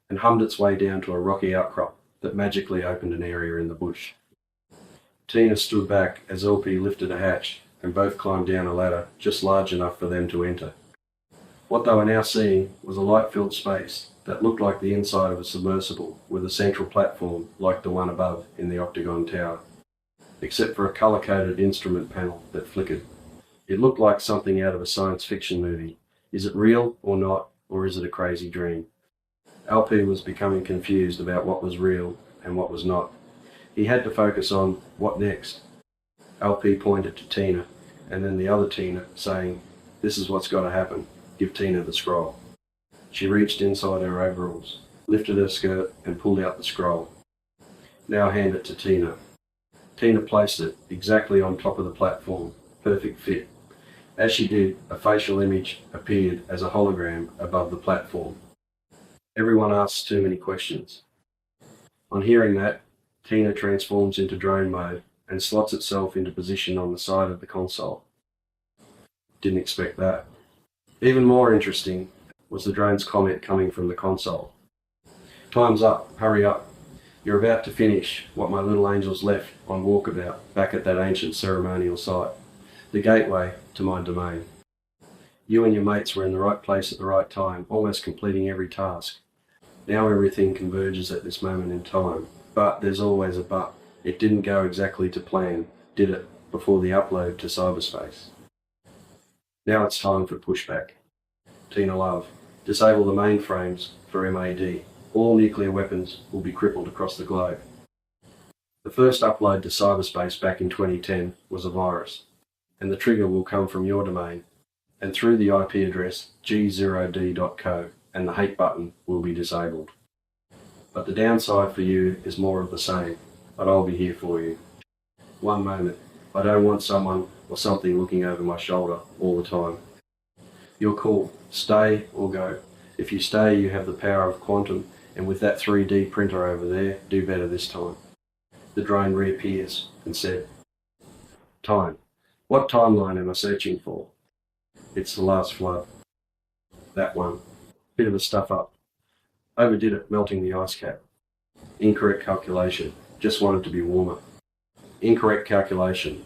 Speaker 1: and hummed its way down to a rocky outcrop that magically opened an area in the bush. Tina stood back as LP lifted a hatch and both climbed down a ladder just large enough for them to enter. What they were now seeing was a light-filled space that looked like the inside of a submersible with a central platform like the one above in the octagon tower, except for a colour-coded instrument panel that flickered. It looked like something out of a science fiction movie. Is it real or not, or is it a crazy dream? LP was becoming confused about what was real and what was not. He had to focus on what next. LP pointed to Tina, and then the other Tina, saying, "This is what's got to happen. Give Tina the scroll." She reached inside her overalls, lifted her skirt, and pulled out the scroll. "Now hand it to Tina." Tina placed it exactly on top of the platform, perfect fit, As she did, a facial image appeared as a hologram above the platform. Everyone asks too many questions. On hearing that, Tina transforms into drone mode and slots itself into position on the side of the console. Didn't expect that. Even more interesting was the drone's comment coming from the console. Time's up, hurry up. You're about to finish what my little angels left on walkabout back at that ancient ceremonial site, the gateway to my domain. You and your mates were in the right place at the right time, almost completing every task. Now everything converges at this moment in time, but there's always a but. It didn't go exactly to plan, did it, before the upload to cyberspace? Now it's time for pushback. Tina Love. Disable the mainframes for MAD. All nuclear weapons will be crippled across the globe. The first upload to cyberspace back in 2010 was a virus, and the trigger will come from your domain, and through the IP address g0d.co, and the hate button will be disabled. But the downside for you is more of the same, but I'll be here for you. One moment. I don't want someone or something looking over my shoulder all the time. You're cool. Stay or go. If you stay, you have the power of quantum, and with that 3D printer over there, do better this time. The drone reappears and said, Time. What timeline am I searching for? It's the last flood. That one. Bit of a stuff up. Overdid it, melting the ice cap. Incorrect calculation. Just wanted to be warmer. Incorrect calculation.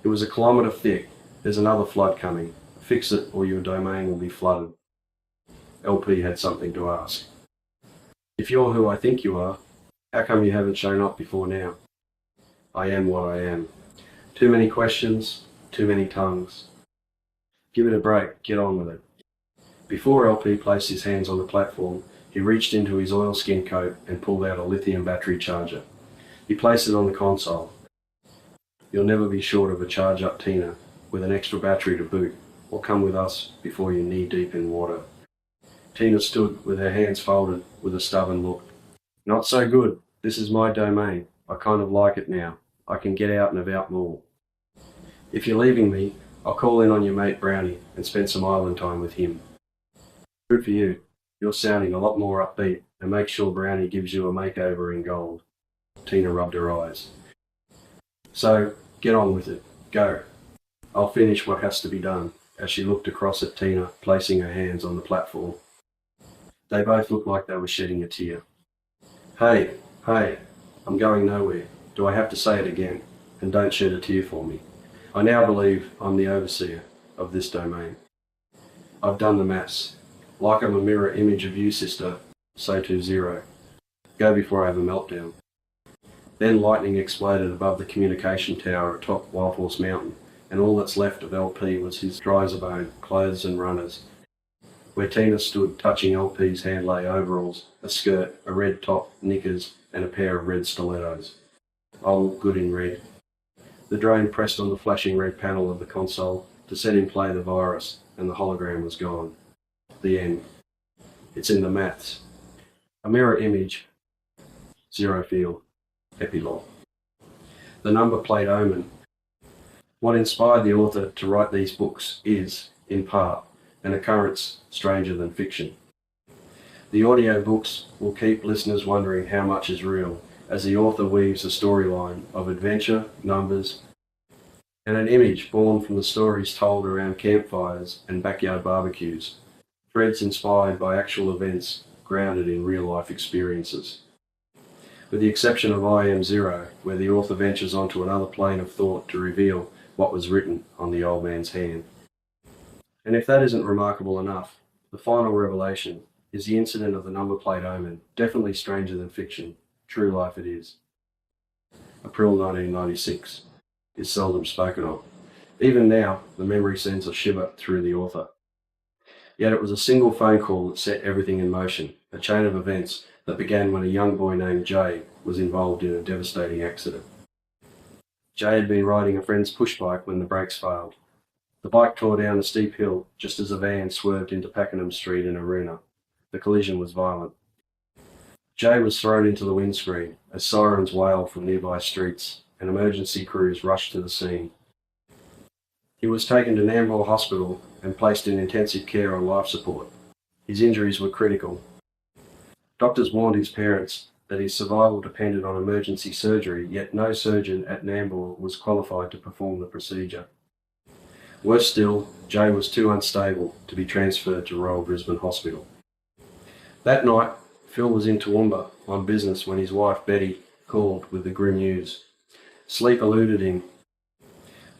Speaker 1: It was 1 kilometre thick. There's another flood coming. Fix it or your domain will be flooded. LP had something to ask. If you're who I think you are, how come you haven't shown up before now? I am what I am. Too many questions, too many tongues. Give it a break, get on with it. Before LP placed his hands on the platform, he reached into his oilskin coat and pulled out a lithium battery charger. He placed it on the console. You'll never be short of a charge-up Tina with an extra battery to boot, or come with us before you're knee-deep in water. Tina stood with her hands folded with a stubborn look. Not so good. This is my domain. I kind of like it now. I can get out and about more. If you're leaving me, I'll call in on your mate Brownie and spend some island time with him. Good for you. You're sounding a lot more upbeat, and make sure Brownie gives you a makeover in gold. Tina rubbed her eyes. So, get on with it. Go. I'll finish what has to be done, as she looked across at Tina, placing her hands on the platform. They both looked like they were shedding a tear. Hey, I'm going nowhere. Do I have to say it again? And don't shed a tear for me. I now believe I'm the overseer of this domain. I've done the maths. Like I'm a mirror image of you, sister, so too Zero. Go before I have a meltdown. Then lightning exploded above the communication tower atop Wild Horse Mountain, and all that's left of LP was his dry-as-a-bone clothes and runners. Where Tina stood touching LP's hand-lay overalls, a skirt, a red top, knickers, and a pair of red stilettos. All good in red. The drone pressed on the flashing red panel of the console to set in play the virus, and the hologram was gone. The end. It's in the maths. A mirror image. Zero field. Epilogue. The number plate omen. What inspired the author to write these books is, in part, an occurrence stranger than fiction. The audiobooks will keep listeners wondering how much is real, as the author weaves a storyline of adventure, numbers, and an image born from the stories told around campfires and backyard barbecues, threads inspired by actual events grounded in real-life experiences. With the exception of I Am Zero, where the author ventures onto another plane of thought to reveal what was written on the old man's hand. And if that isn't remarkable enough, the final revelation is the incident of the number plate omen, definitely stranger than fiction. True life it is. April 1996 is seldom spoken of. Even now, the memory sends a shiver through the author. Yet it was a single phone call that set everything in motion, a chain of events that began when a young boy named Jay was involved in a devastating accident. Jay had been riding a friend's push bike when the brakes failed. The bike tore down a steep hill just as a van swerved into Pakenham Street in Aruna. The collision was violent. Jay was thrown into the windscreen as sirens wailed from nearby streets and emergency crews rushed to the scene. He was taken to Nambour Hospital and placed in intensive care on life support. His injuries were critical. Doctors warned his parents that his survival depended on emergency surgery, yet no surgeon at Nambour was qualified to perform the procedure. Worse still, Jay was too unstable to be transferred to Royal Brisbane Hospital. That night, Phil was in Toowoomba on business when his wife Betty called with the grim news. Sleep eluded him.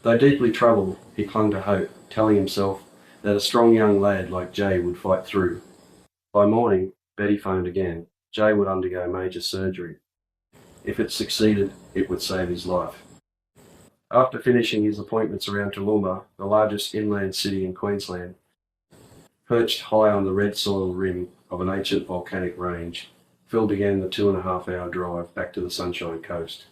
Speaker 1: Though deeply troubled, he clung to hope, telling himself that a strong young lad like Jay would fight through. By morning, Betty phoned again. Jay would undergo major surgery. If it succeeded, it would save his life. After finishing his appointments around Toowoomba, the largest inland city in Queensland, perched high on the red soil rim of an ancient volcanic range, Phil began the 2.5-hour drive back to the Sunshine Coast.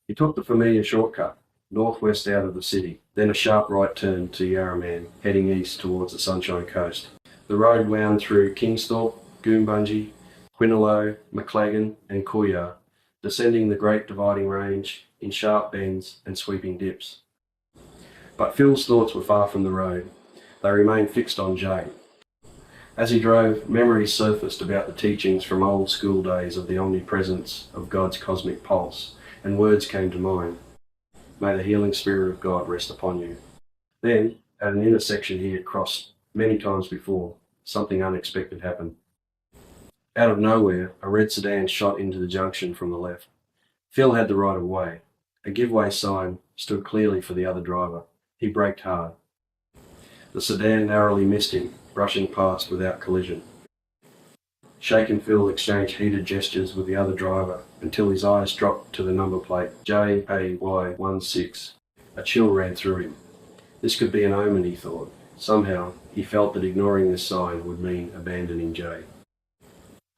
Speaker 1: He took the familiar shortcut, northwest out of the city, then a sharp right turn to Yarraman, heading east towards the Sunshine Coast. The road wound through Kingsthorpe, Goombungee, Quinaloe, Maclagan and Kooya, descending the Great Dividing Range in sharp bends and sweeping dips. But Phil's thoughts were far from the road. They remained fixed on Jay. As he drove, memories surfaced about the teachings from old school days of the omnipresence of God's cosmic pulse, and words came to mind. May the healing Spirit of God rest upon you. Then, at an intersection he had crossed many times before, something unexpected happened. Out of nowhere, a red sedan shot into the junction from the left. Phil had the right of way. A give-way sign stood clearly for the other driver. He braked hard. The sedan narrowly missed him, brushing past without collision. Shaken Phil exchanged heated gestures with the other driver until his eyes dropped to the number plate JAY16. A chill ran through him. This could be an omen, he thought. Somehow, he felt that ignoring this sign would mean abandoning Jay.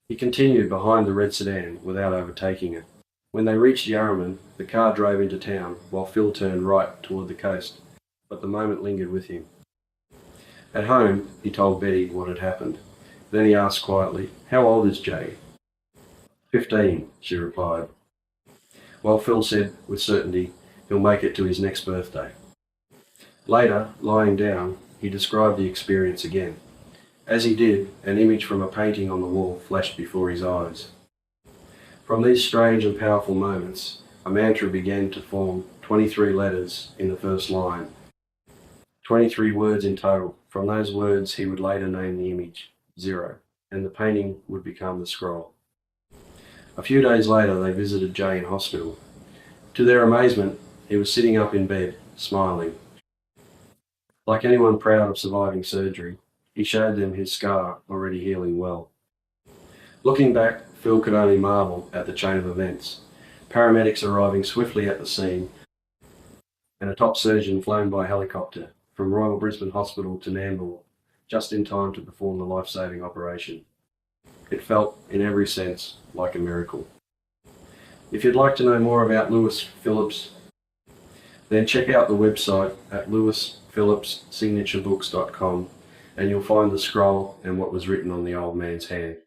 Speaker 1: He continued behind the red sedan without overtaking it. When they reached Yarraman, the car drove into town while Phil turned right toward the coast, but the moment lingered with him. At home, he told Betty what had happened. Then he asked quietly, "How old is Jay?" 15, she replied. While Phil said with certainty, he'll make it to his next birthday. Later, lying down, he described the experience again. As he did, an image from a painting on the wall flashed before his eyes. From these strange and powerful moments, a mantra began to form, 23 letters in the first line. 23 words in total. From those words, he would later name the image, 0, and the painting would become the scroll. A few days later, they visited Jay in hospital. To their amazement, he was sitting up in bed, smiling. Like anyone proud of surviving surgery, he showed them his scar already healing well. Looking back, Phil could only marvel at the chain of events. Paramedics arriving swiftly at the scene, and a top surgeon flown by helicopter from Royal Brisbane Hospital to Nambour, just in time to perform the life-saving operation. It felt, in every sense, like a miracle. If you'd like to know more about Lewis Phillips, then check out the website at lewisphillipssignaturebooks.com and you'll find the scroll and what was written on the old man's hand.